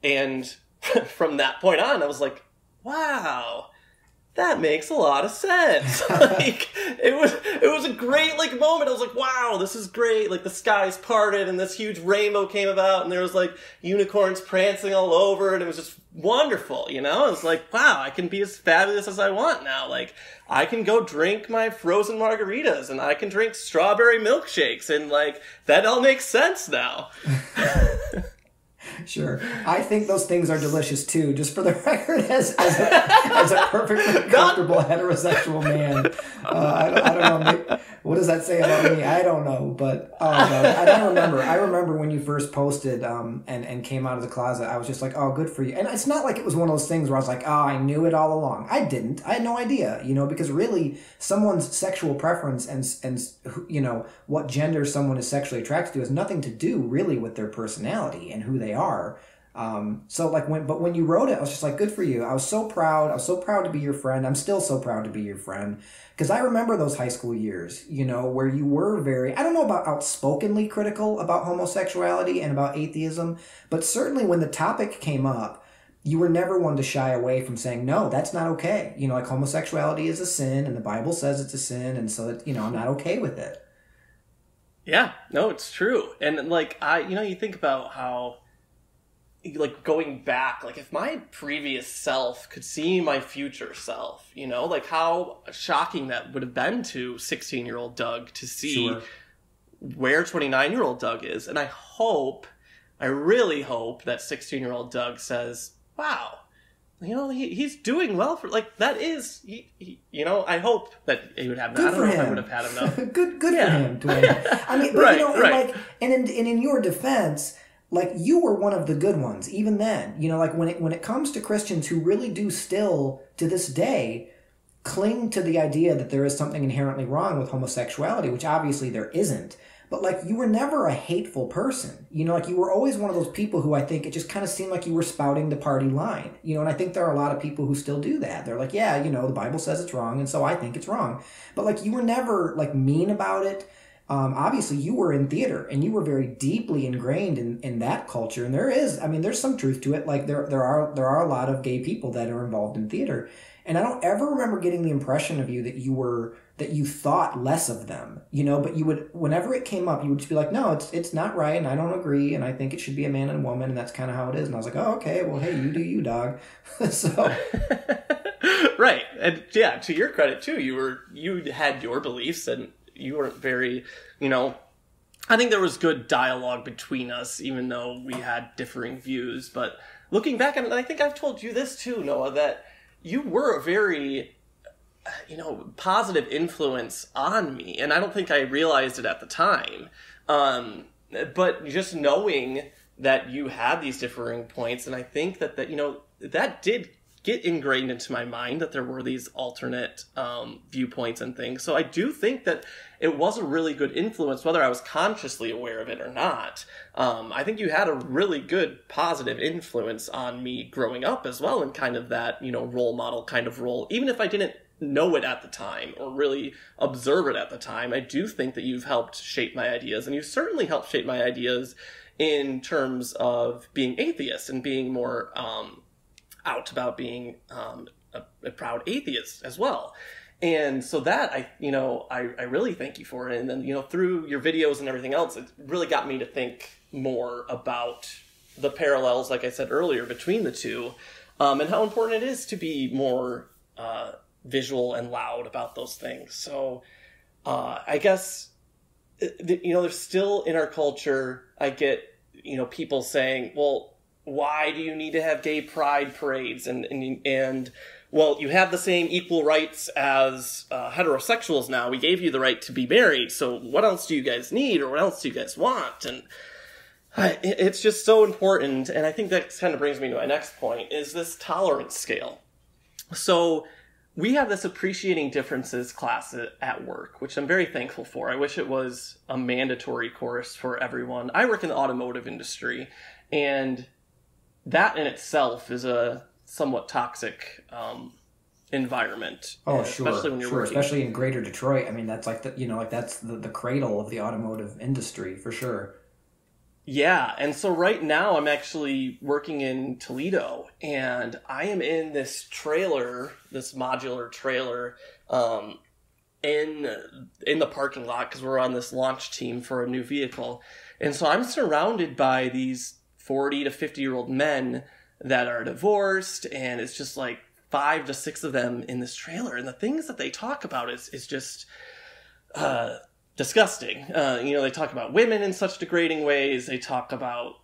S5: And from that point on, I was like, wow, that makes a lot of sense. Like, it was a great, like, moment. I was like, wow, this is great. Like, the skies parted and this huge rainbow came about and there was, like, unicorns prancing all over, and it was just wonderful, you know? I was like, wow, I can be as fabulous as I want now. Like, I can go drink my frozen margaritas and I can drink strawberry milkshakes, and, like, that all makes sense now.
S4: Sure. I think those things are delicious too, just for the record, as a perfectly comfortable heterosexual man. I don't know. What does that say about me? I don't know. But I remember when you first posted and came out of the closet, I was just like, oh, good for you. And it's not like it was one of those things where I was like, oh, I knew it all along. I didn't. I had no idea, you know, because really someone's sexual preference and you know, what gender someone is sexually attracted to has nothing to do really with their personality and who they are. So like when you wrote it, I was just like, good for you. I was so proud. I was so proud to be your friend. I'm still so proud to be your friend, because I remember those high school years, you know, where you were very, I don't know about outspokenly critical about homosexuality and about atheism, but certainly when the topic came up, you were never one to shy away from saying, no, that's not okay. You know, like, homosexuality is a sin and the Bible says it's a sin. And so that, you know, I'm not okay with it.
S5: Yeah, no, it's true. And like, you think about how, like, going back, like, if my previous self could see my future self, you know, like, how shocking that would have been to 16-year-old Doug to see where 29-year-old Doug is. And I really hope that 16-year-old Doug says, wow, you know, he's doing well for, like, that is, you know, I hope that he would have that. I don't know if I would have had enough.
S4: good for him, Dwayne. I mean, but, right, you know, right. And in your defense, like, you were one of the good ones, even then. You know, like, when it comes to Christians who really do still, to this day, cling to the idea that there is something inherently wrong with homosexuality, which obviously there isn't. But, like, you were never a hateful person. You know, like, you were always one of those people who I think it just kind of seemed like you were spouting the party line. You know, and I think there are a lot of people who still do that. They're like, yeah, you know, the Bible says it's wrong, and so I think it's wrong. But, like, you were never, like, mean about it. Obviously, you were in theater, and you were very deeply ingrained in that culture. And there's some truth to it. Like, there are a lot of gay people that are involved in theater. And I don't ever remember getting the impression of you that you thought less of them, you know, but you would, whenever it came up, you would just be like, no, it's not right, and I don't agree, and I think it should be a man and a woman, and that's kind of how it is. And I was like, oh, okay, well, hey, you do you, dog. So.
S5: Right. And yeah, to your credit too, you had your beliefs, and you weren't very, you know, I think there was good dialogue between us, even though we had differing views. But looking back, and I think I've told you this too, Noah, that you were a very, you know, positive influence on me. And I don't think I realized it at the time. But just knowing that you had these differing points, and I think that you know, that did get ingrained into my mind, that there were these alternate viewpoints and things. So I do think that it was a really good influence, whether I was consciously aware of it or not. I think you had a really good positive influence on me growing up as well, and kind of that, you know, role model kind of role. Even if I didn't know it at the time or really observe it at the time, I do think that you've helped shape my ideas, and you certainly helped shape my ideas in terms of being atheist and being more out about being a proud atheist as well. And so that, I really thank you for it. And then, you know, through your videos and everything else, it really got me to think more about the parallels, like I said earlier, between the two, and how important it is to be more visual and loud about those things. So I guess, there's still in our culture, I get, people saying, well, why do you need to have gay pride parades? And well, you have the same equal rights as heterosexuals now. We gave you the right to be married. So what else do you guys need, or what else do you guys want? And it's just so important. And I think that kind of brings me to my next point, is this tolerance scale. So we have this appreciating differences class at work, which I'm very thankful for. I wish it was a mandatory course for everyone. I work in the automotive industry, and that in itself is a somewhat toxic environment.
S4: Oh, sure.
S5: Especially when you're working.
S4: Especially in Greater Detroit. I mean, that's like that's the cradle of the automotive industry for sure.
S5: Yeah, and so right now I'm actually working in Toledo, and I am in this trailer, this modular trailer, in the parking lot, because we're on this launch team for a new vehicle. And so I'm surrounded by these 40 to 50-year-old men that are divorced, and it's just like 5 to 6 of them in this trailer. And the things that they talk about is just disgusting. They talk about women in such degrading ways. They talk about,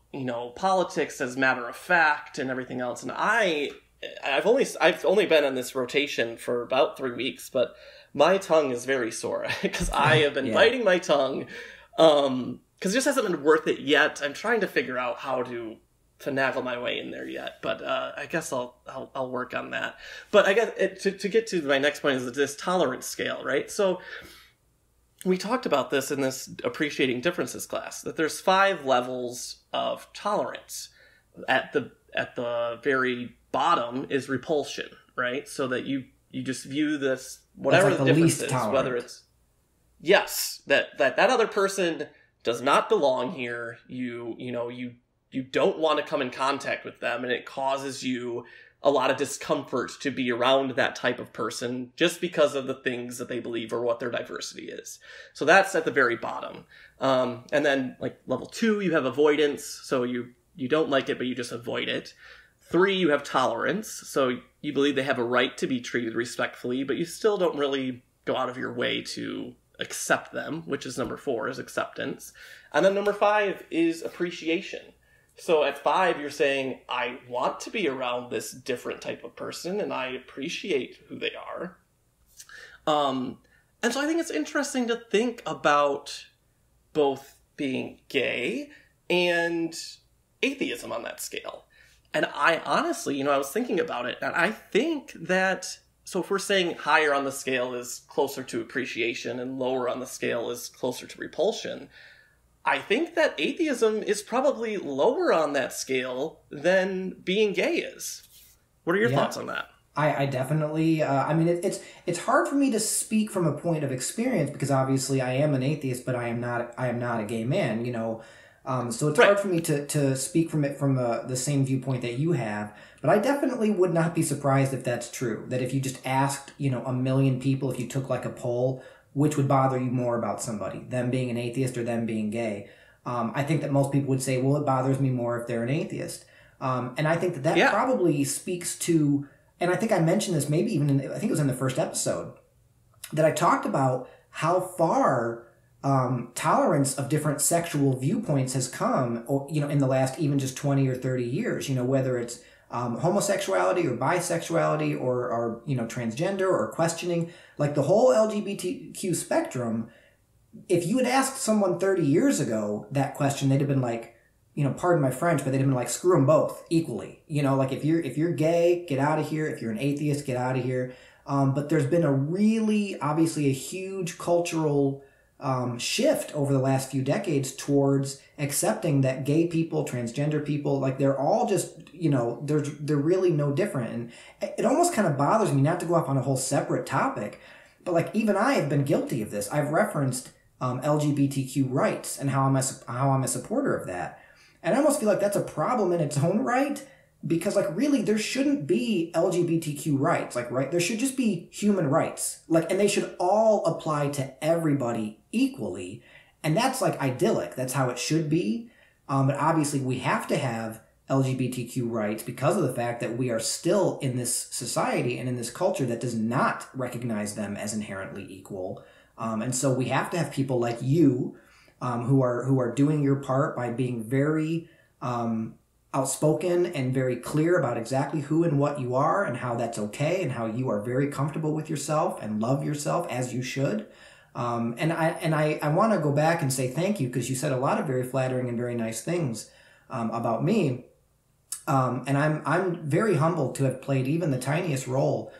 S5: politics as matter of fact and everything else. And I've only been on this rotation for about 3 weeks, but my tongue is very sore because I have been biting my tongue. Because it just hasn't been worth it yet. I'm trying to figure out how to finagle my way in there yet, but I guess I'll work on that. But I guess to get to my next point is this tolerance scale, right? So we talked about this in this appreciating differences class, that there's 5 levels of tolerance. At the very bottom is repulsion, right? So that you just view this, whatever the difference is, whether it's that other person does not belong here. You don't want to come in contact with them, and it causes you a lot of discomfort to be around that type of person just because of the things that they believe or what their diversity is. So that's at the very bottom. And then like level 2, you have avoidance. So you don't like it, but you just avoid it. 3, you have tolerance. So you believe they have a right to be treated respectfully, but you still don't really go out of your way to accept them, which is number 4, is acceptance. And then number 5 is appreciation. So at 5, you're saying, I want to be around this different type of person, and I appreciate who they are. And so I think it's interesting to think about both being gay and atheism on that scale. And I honestly, I was thinking about it, and I think that, so if we're saying higher on the scale is closer to appreciation and lower on the scale is closer to repulsion, I think that atheism is probably lower on that scale than being gay is. What are your thoughts on that?
S4: I definitely, it's hard for me to speak from a point of experience because obviously I am an atheist, but I am not a gay man, so it's hard for me to speak from it from the same viewpoint that you have. But I definitely would not be surprised if that's true. That if you just asked, 1 million people, if you took like a poll, which would bother you more about somebody, them being an atheist or them being gay? I think that most people would say, well, it bothers me more if they're an atheist. And I think that probably speaks to, and I think I mentioned this maybe even I think it was in the first episode, that I talked about how far tolerance of different sexual viewpoints has come, or, in the last even just 20 or 30 years, whether it's homosexuality or bisexuality or transgender or questioning, like the whole LGBTQ spectrum. If you had asked someone 30 years ago that question, they'd have been like, pardon my French, but they'd have been like, screw them both equally. Like if you're gay, get out of here. If you're an atheist, get out of here. But there's been obviously a huge cultural shift over the last few decades towards accepting that gay people, transgender people, like they're all just, they're really no different. And it almost kind of bothers me, not to go off on a whole separate topic, but like even I have been guilty of this. I've referenced LGBTQ rights and how I'm a supporter of that. And I almost feel like that's a problem in its own right, because like really there shouldn't be LGBTQ rights, like, right? There should just be human rights, like, and they should all apply to everybody equally. And that's like idyllic. That's how it should be. But obviously we have to have LGBTQ rights because of the fact that we are still in this society and in this culture that does not recognize them as inherently equal. And so we have to have people like you who are doing your part by being very outspoken and very clear about exactly who and what you are and how that's okay and how you are very comfortable with yourself and love yourself as you should. And I want to go back and say thank you, because you said a lot of very flattering and very nice things about me. And I'm very humbled to have played even the tiniest role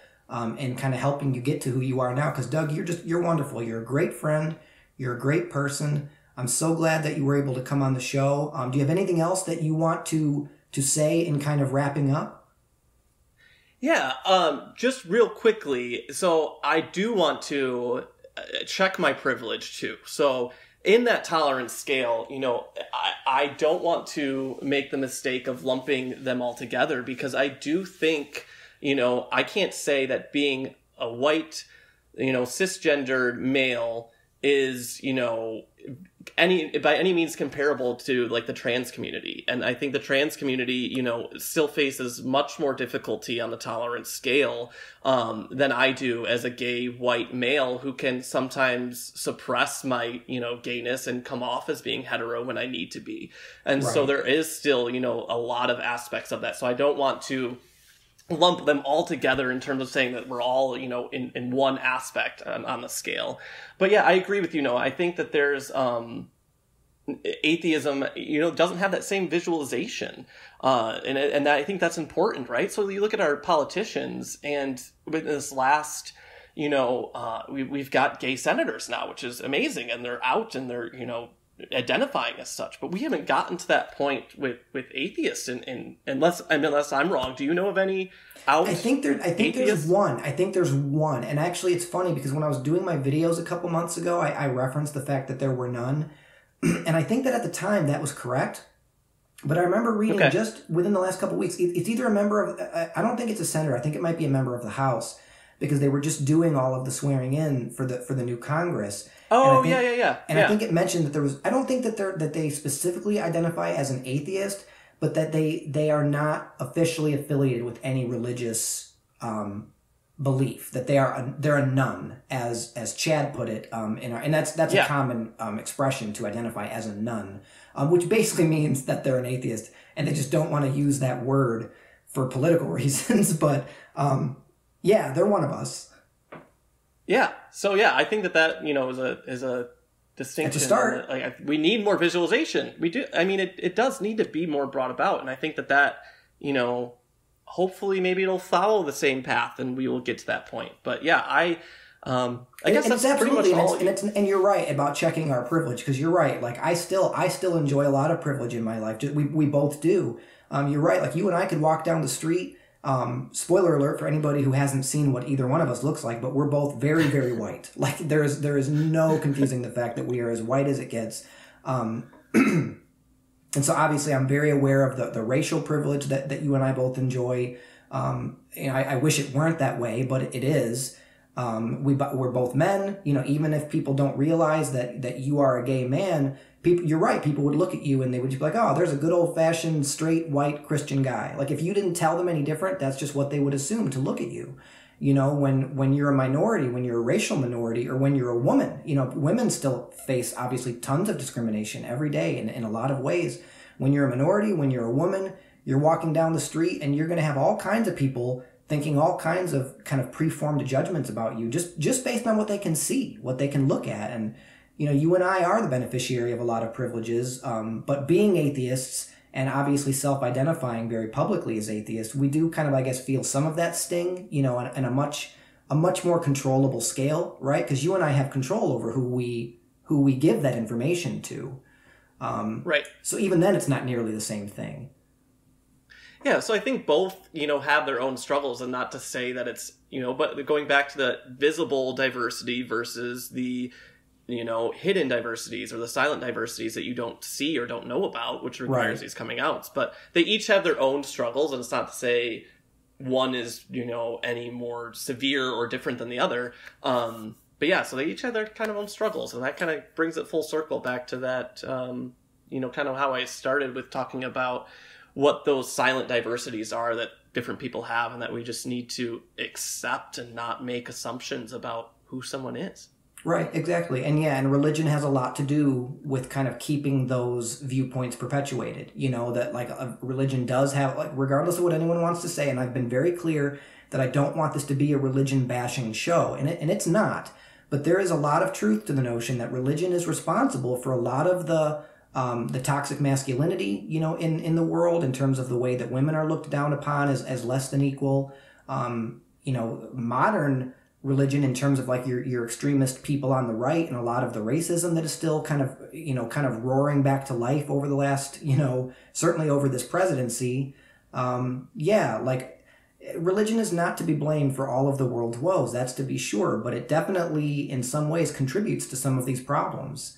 S4: in kind of helping you get to who you are now. Because Doug, you're wonderful. You're a great friend. You're a great person. I'm so glad that you were able to come on the show. Do you have anything else that you want to say in kind of wrapping up?
S5: Yeah, just real quickly. So I do want to check my privilege too. So in that tolerance scale, I don't want to make the mistake of lumping them all together, because I do think, I can't say that being a white, cisgendered male is, by any means comparable to like the trans community. And I think the trans community, still faces much more difficulty on the tolerance scale than I do as a gay white male who can sometimes suppress my, gayness and come off as being hetero when I need to be. And so there is still, a lot of aspects of that. So I don't want to lump them all together in terms of saying that we're all, in one aspect on the scale. But yeah, I agree with you, I think that there's atheism, doesn't have that same visualization. And I think that's important, right? So you look at our politicians, and with this last, we've got gay senators now, which is amazing. And they're out and they're, identifying as such, but we haven't gotten to that point with atheists, and unless I'm wrong, do you know of any out?
S4: I think there's one. And actually, it's funny because when I was doing my videos a couple months ago, I referenced the fact that there were none, and I think that at the time that was correct. But I remember reading just within the last couple weeks, it's either a member of, I don't think it's a senator, I think it might be a member of the House, because they were just doing all of the swearing in for the new Congress.
S5: Oh,
S4: yeah. And
S5: yeah.
S4: I think it mentioned that there was, I don't think that they specifically identify as an atheist, but that they are not officially affiliated with any religious belief, that they're a nun, as Chad put it, and that's a common expression to identify as a nun, which basically means that they're an atheist, and they just don't want to use that word for political reasons, but yeah, they're one of us.
S5: Yeah. So yeah, I think that is a distinction.
S4: It's a start.
S5: We need more visualization. We do. I mean, it does need to be more brought about, and I think that hopefully maybe it'll follow the same path, and we will get to that point. But yeah, I guess that's pretty much all.
S4: And you're right about checking our privilege, because you're right. Like I still enjoy a lot of privilege in my life. We both do. You're right. Like you and I could walk down the street. Spoiler alert for anybody who hasn't seen what either one of us looks like, but we're both very, very white. Like there is no confusing the fact that we are as white as it gets. And so obviously I'm very aware of the racial privilege that you and I both enjoy. I wish it weren't that way, but it is. We're both men, even if people don't realize that you are a gay man, you're right. People would look at you and they would just be like, oh, there's a good old fashioned straight white Christian guy. Like if you didn't tell them any different, that's just what they would assume to look at you. When you're a minority, when you're a racial minority, or when you're a woman, women still face obviously tons of discrimination every day in a lot of ways. When you're a minority, when you're a woman, you're walking down the street and you're going to have all kinds of people thinking all kinds of kind of preformed judgments about you just based on what they can see, what they can look at. And, you and I are the beneficiary of a lot of privileges, but being atheists and obviously self-identifying very publicly as atheists, we do kind of, I guess, feel some of that sting, on a much more controllable scale, right? Because you and I have control over who we give that information to.
S5: Right.
S4: So even then, it's not nearly the same thing.
S5: Yeah, so I think both, have their own struggles, and not to say that it's, but going back to the visible diversity versus the, hidden diversities or the silent diversities that you don't see or don't know about, which requires these coming outs. But they each have their own struggles, and it's not to say one is, any more severe or different than the other. But yeah, so they each have their kind of own struggles, and that kind of brings it full circle back to that, kind of how I started with talking about what those silent diversities are that different people have, and that we just need to accept and not make assumptions about who someone is.
S4: Right, exactly. And religion has a lot to do with kind of keeping those viewpoints perpetuated. That like a religion does have, like, regardless of what anyone wants to say, and I've been very clear that I don't want this to be a religion bashing show, and it's not. But there is a lot of truth to the notion that religion is responsible for a lot of the toxic masculinity, in the world, in terms of the way that women are looked down upon as less than equal. Modern religion, in terms of like your extremist people on the right, and a lot of the racism that is still kind of roaring back to life over the last, certainly over this presidency. Like religion is not to be blamed for all of the world's woes, that's to be sure, but it definitely in some ways contributes to some of these problems.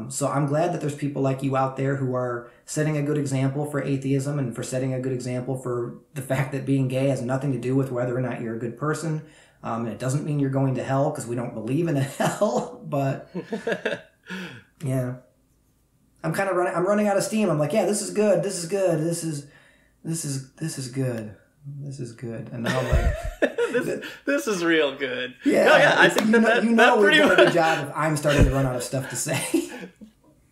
S4: So I'm glad that there's people like you out there who are setting a good example for atheism, and for setting a good example for the fact that being gay has nothing to do with whether or not you're a good person. And it doesn't mean you're going to hell, because we don't believe in a hell, but yeah. I'm running out of steam. I'm like, yeah, this is good. This is good. This is good. This is good. And now I'm like,
S5: this is real good.
S4: Yeah.
S5: No, yeah, I think that
S4: we've done a good job if I'm starting to run out of stuff to say.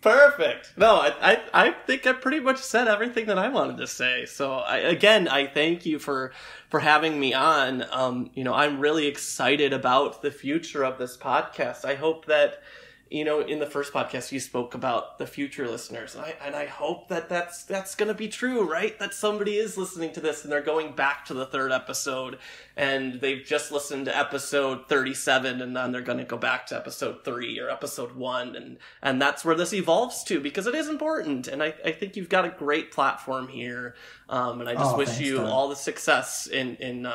S5: Perfect. No, I think I pretty much said everything that I wanted to say. So I thank you for having me on. I'm really excited about the future of this podcast. I hope that, in the first podcast you spoke about the future listeners, and I hope that that's going to be true, right? That somebody is listening to this and they're going back to the third episode, and they've just listened to episode 37, and then they're going to go back to episode 3 or episode 1, and that's where this evolves to, because it is important. And I think you've got a great platform here, and I just wish you all the success in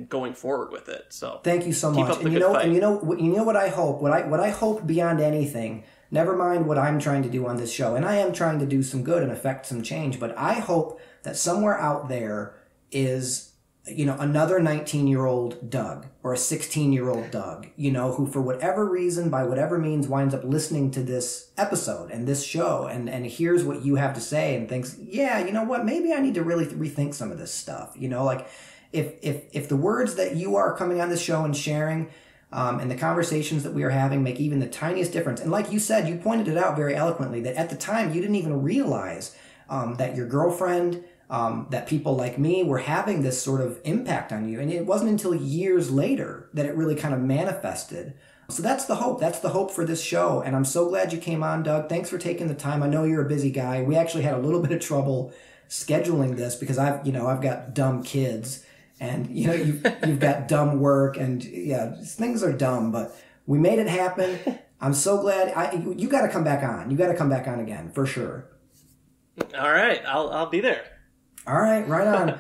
S5: going forward with it. So
S4: thank you so much. And you know what I hope, what I hope beyond anything, never mind what I'm trying to do on this show, and I am trying to do some good and affect some change, but I hope that somewhere out there is, another 19-year-old Doug, or a 16-year-old Doug, who for whatever reason, by whatever means, winds up listening to this episode and this show and hears what you have to say and thinks, yeah, you know what, maybe I need to really rethink some of this stuff. If the words that you are coming on this show and sharing, and the conversations that we are having make even the tiniest difference, and like you said, you pointed it out very eloquently, that at the time you didn't even realize that your girlfriend, that people like me were having this sort of impact on you, and it wasn't until years later that it really kind of manifested. So that's the hope. That's the hope for this show, and I'm so glad you came on, Doug. Thanks for taking the time. I know you're a busy guy. We actually had a little bit of trouble scheduling this because I've got dumb kids. And, you've got dumb work, and yeah, things are dumb, but we made it happen. I'm so glad. You got to come back on. You got to come back on again, for sure.
S5: All right. I'll be there.
S4: All right. Right on.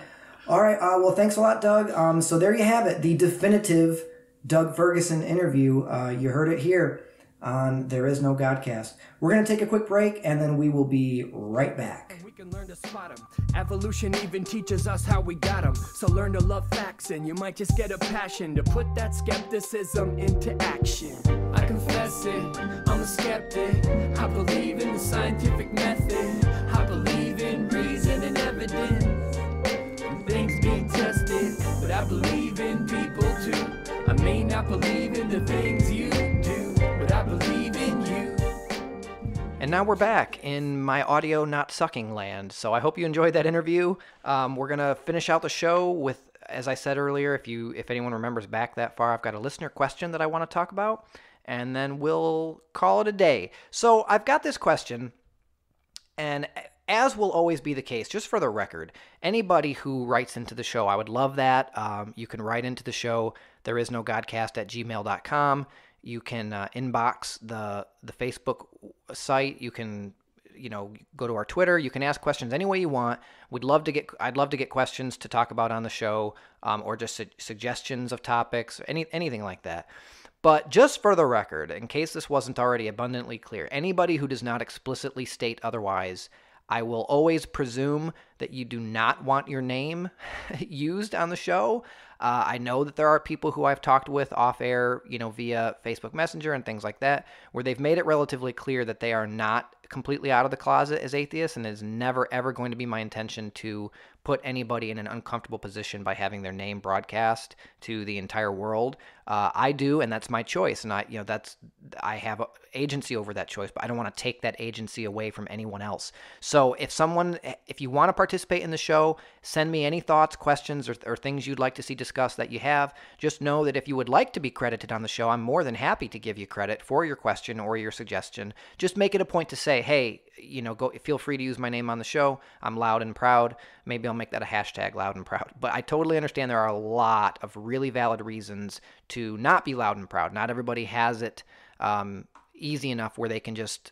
S4: All right. Well, thanks a lot, Doug. So there you have it. The definitive Doug Furgason interview. You heard it here on There Is No Godcast. We're going to take a quick break, and then we will be right back.
S3: Can learn to spot 'em. Evolution even teaches us how we got 'em. So learn to love facts, and you might just get a passion to put that skepticism into action. I confess it, I'm a skeptic. I believe in the scientific method. I believe in reason and evidence, and things being tested. But I believe in people too. I may not believe in the things you do, but I believe in you.
S2: And now we're back in my audio not sucking land. So I hope you enjoyed that interview. We're going to finish out the show with, as I said earlier, if anyone remembers back that far, I've got a listener question that I want to talk about, and then we'll call it a day. So I've got this question, and as will always be the case, just for the record, anybody who writes into the show, I would love that. You can write into the show, thereisnogodcast@gmail.com. You can inbox the Facebook site. You can, go to our Twitter. You can ask questions any way you want. I'd love to get questions to talk about on the show, or just suggestions of topics, anything like that. But just for the record, in case this wasn't already abundantly clear, anybody who does not explicitly state otherwise, I will always presume that you do not want your name used on the show. I know that there are people who I've talked with off air, via Facebook Messenger and things like that, where they've made it relatively clear that they are not completely out of the closet as atheists, and it is never, ever going to be my intention to put anybody in an uncomfortable position by having their name broadcast to the entire world. I do, and that's my choice, and I have agency over that choice, but I don't want to take that agency away from anyone else. So if you want to participate in the show, send me any thoughts, questions, or things you'd like to see discussed that you have. Just know that if you would like to be credited on the show, I'm more than happy to give you credit for your question or your suggestion. Just make it a point to say, hey, feel free to use my name on the show. I'm loud and proud. Maybe I'll make that a hashtag, loud and proud. But I totally understand there are a lot of really valid reasons to not be loud and proud. Not everybody has it easy enough where they can just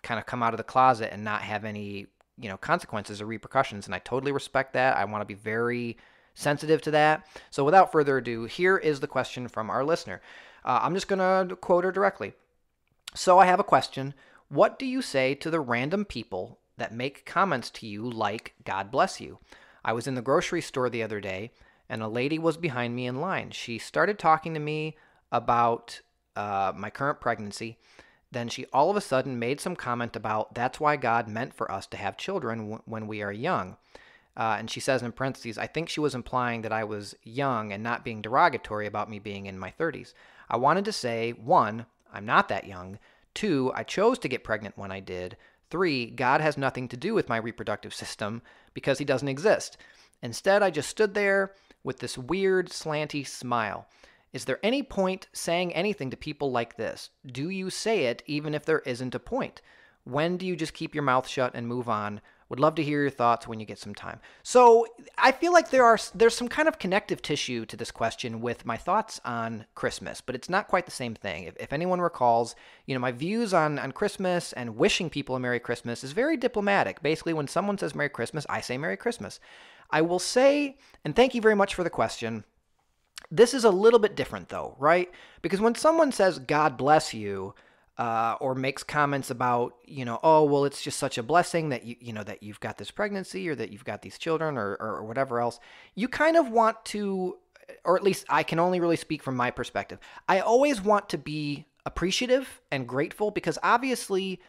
S2: kind of come out of the closet and not have any, consequences or repercussions. And I totally respect that. I want to be very sensitive to that. So without further ado, here is the question from our listener. I'm just going to quote her directly. So I have a question. What do you say to the random people that make comments to you like, God bless you? I was in the grocery store the other day, and a lady was behind me in line. She started talking to me about my current pregnancy. Then she all of a sudden made some comment about that's why God meant for us to have children when we are young. And she says in parentheses, I think she was implying that I was young and not being derogatory about me being in my 30s. I wanted to say, 1, I'm not that young. 2, I chose to get pregnant when I did. 3, God has nothing to do with my reproductive system because he doesn't exist. Instead, I just stood there with this weird, slanty smile. Is there any point saying anything to people like this? Do you say it even if there isn't a point? When do you just keep your mouth shut and move on? Would love to hear your thoughts when you get some time. So I feel like there's some kind of connective tissue to this question with my thoughts on Christmas, but it's not quite the same thing. If anyone recalls, my views on Christmas and wishing people a Merry Christmas is very diplomatic. Basically, when someone says Merry Christmas, I say Merry Christmas. I will say, and thank you very much for the question, this is a little bit different though, right? Because when someone says God bless you, or makes comments about, oh, well, it's just such a blessing that that you've got this pregnancy or that you've got these children or whatever else, you kind of want to, or at least I can only really speak from my perspective. I always want to be appreciative and grateful because obviously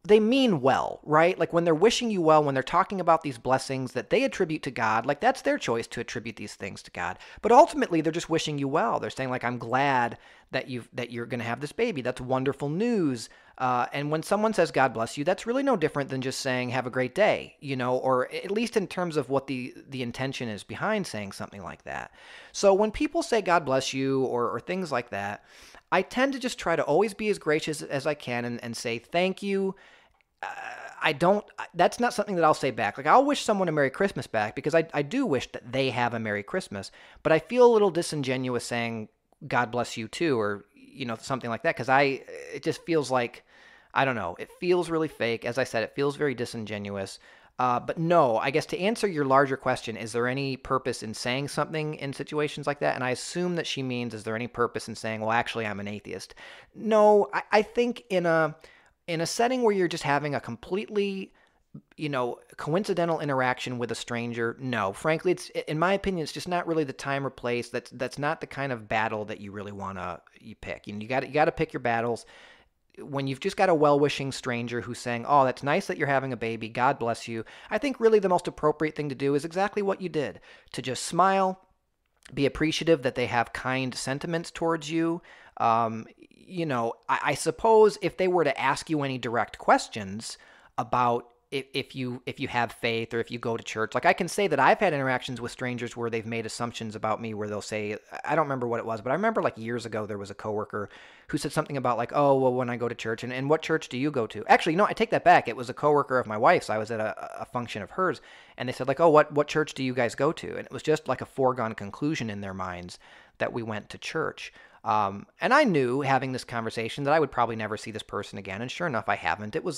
S2: they mean well, right? Like when they're wishing you well, when they're talking about these blessings that they attribute to God, like that's their choice to attribute these things to God. But ultimately, they're just wishing you well. They're saying like, I'm glad that you're going to have this baby. That's wonderful news. And when someone says God bless you, that's really no different than just saying have a great day, or at least in terms of what the intention is behind saying something like that. So when people say God bless you or things like that, I tend to just try to always be as gracious as I can and say thank you. That's not something that I'll say back. Like I'll wish someone a Merry Christmas back because I do wish that they have a Merry Christmas, but I feel a little disingenuous saying God bless you too, or, something like that. Cause it just feels like, I don't know, it feels really fake. As I said, it feels very disingenuous. But no, I guess to answer your larger question, is there any purpose in saying something in situations like that? And I assume that she means, is there any purpose in saying, well, actually I'm an atheist? No, I think in a setting where you're just having a completely, coincidental interaction with a stranger, no. Frankly, in my opinion, it's just not really the time or place. That's not the kind of battle that you really want to pick. You got to pick your battles. When you've just got a well-wishing stranger who's saying, oh, that's nice that you're having a baby, God bless you, I think really the most appropriate thing to do is exactly what you did, to just smile, be appreciative that they have kind sentiments towards you. I suppose if they were to ask you any direct questions about if you have faith or if you go to church, like I can say that I've had interactions with strangers where they've made assumptions about me where they'll say, I don't remember what it was, but I remember like years ago there was a coworker who said something about like, oh, well, when I go to church, and what church do you go to? Actually, no, I take that back. It was a coworker of my wife's. I was at a function of hers, and they said like, oh, what church do you guys go to? And it was just like a foregone conclusion in their minds that we went to church. And I knew having this conversation that I would probably never see this person again. And sure enough, I haven't. I don't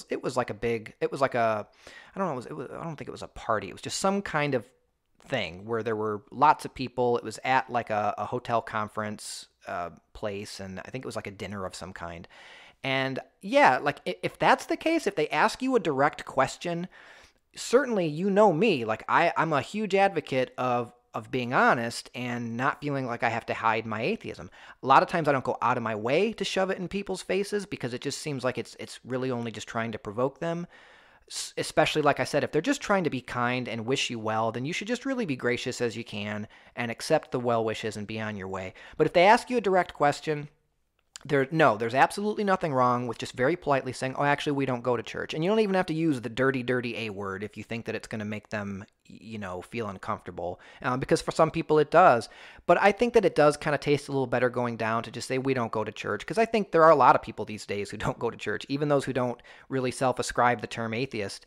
S2: think it was a party. It was just some kind of thing where there were lots of people. It was at like a hotel conference, place. And I think it was like a dinner of some kind. And yeah, like if that's the case, if they ask you a direct question, certainly, me, like I'm a huge advocate of of being honest and not feeling like I have to hide my atheism. A lot of times I don't go out of my way to shove it in people's faces because it just seems like it's really only just trying to provoke them. Especially, like I said, if they're just trying to be kind and wish you well, then you should just really be gracious as you can and accept the well wishes and be on your way. But if they ask you a direct question, there's absolutely nothing wrong with just very politely saying, oh, actually, we don't go to church. And you don't even have to use the dirty, dirty A word if you think that it's going to make them, feel uncomfortable. Because for some people it does. But I think that it does kind of taste a little better going down to just say we don't go to church. Because I think there are a lot of people these days who don't go to church, even those who don't really self-ascribe the term atheist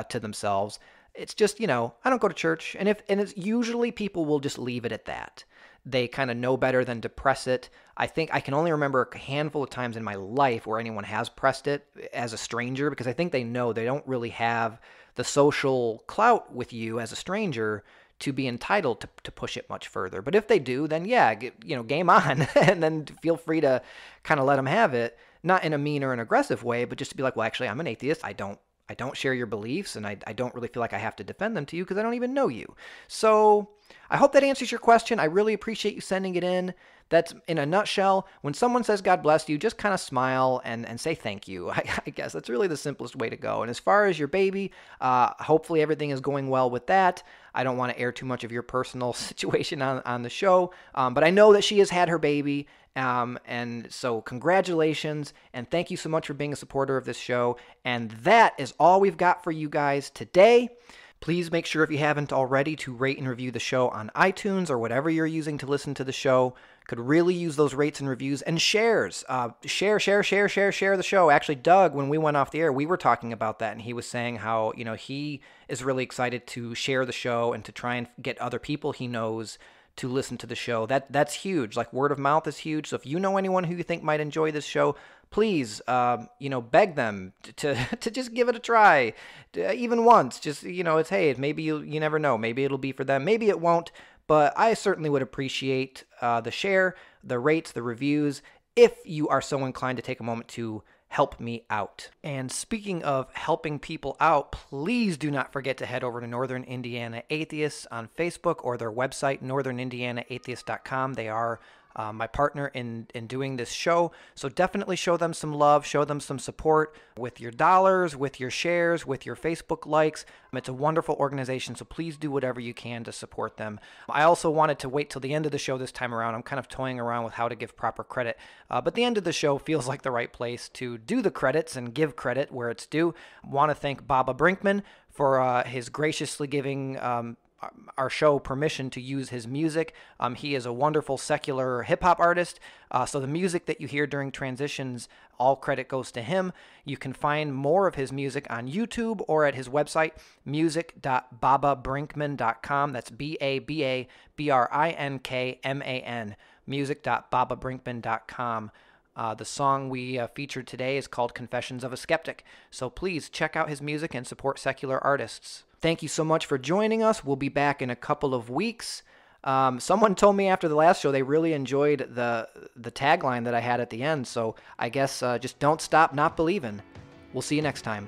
S2: to themselves. It's just, I don't go to church. And it's usually people will just leave it at that. They kind of know better than to press it. I think I can only remember a handful of times in my life where anyone has pressed it as a stranger, because I think they know they don't really have the social clout with you as a stranger to be entitled to push it much further. But if they do, then yeah, game on, and then feel free to kind of let them have it, not in a mean or an aggressive way, but just to be like, well, actually, I'm an atheist. I don't share your beliefs, and I don't really feel like I have to defend them to you because I don't even know you. So I hope that answers your question. I really appreciate you sending it in. That's, in a nutshell, when someone says God bless you, just kind of smile and say thank you. I guess that's really the simplest way to go. And as far as your baby, hopefully everything is going well with that. I don't want to air too much of your personal situation on the show, but I know that she has had her baby. And so congratulations, and thank you so much for being a supporter of this show. And that is all we've got for you guys today. Please make sure, if you haven't already, to rate and review the show on iTunes or whatever you're using to listen to the show. Could really use those rates and reviews and shares. Share the show. Actually, Doug, when we went off the air, we were talking about that, and he was saying how, he is really excited to share the show and to try and get other people he knows to listen to the show. That's huge. Like, word of mouth is huge. So if you know anyone who you think might enjoy this show, please, beg them to just give it a try, even once. Just, it's, hey, maybe you never know. Maybe it'll be for them. Maybe it won't. But I certainly would appreciate the share, the rates, the reviews, if you are so inclined to take a moment to help me out. And speaking of helping people out, please do not forget to head over to Northern Indiana Atheists on Facebook or their website, northernindianaatheist.com. They are my partner in doing this show. So definitely show them some love, show them some support with your dollars, with your shares, with your Facebook likes. It's a wonderful organization, so please do whatever you can to support them. I also wanted to wait till the end of the show this time around. I'm kind of toying around with how to give proper credit, but the end of the show feels like the right place to do the credits and give credit where it's due. I want to thank Baba Brinkman for his graciously giving our show permission to use his music. He is a wonderful secular hip-hop artist, so the music that you hear during transitions, all credit goes to him. You can find more of his music on YouTube or at his website, music.bababrinkman.com. That's BABABRINKMAN, music.bababrinkman.com. The song we featured today is called Confessions of a Skeptic, so please check out his music and support secular artists. Thank you so much for joining us. We'll be back in a couple of weeks. Someone told me after the last show they really enjoyed the tagline that I had at the end, so I guess just don't stop not believing. We'll see you next time.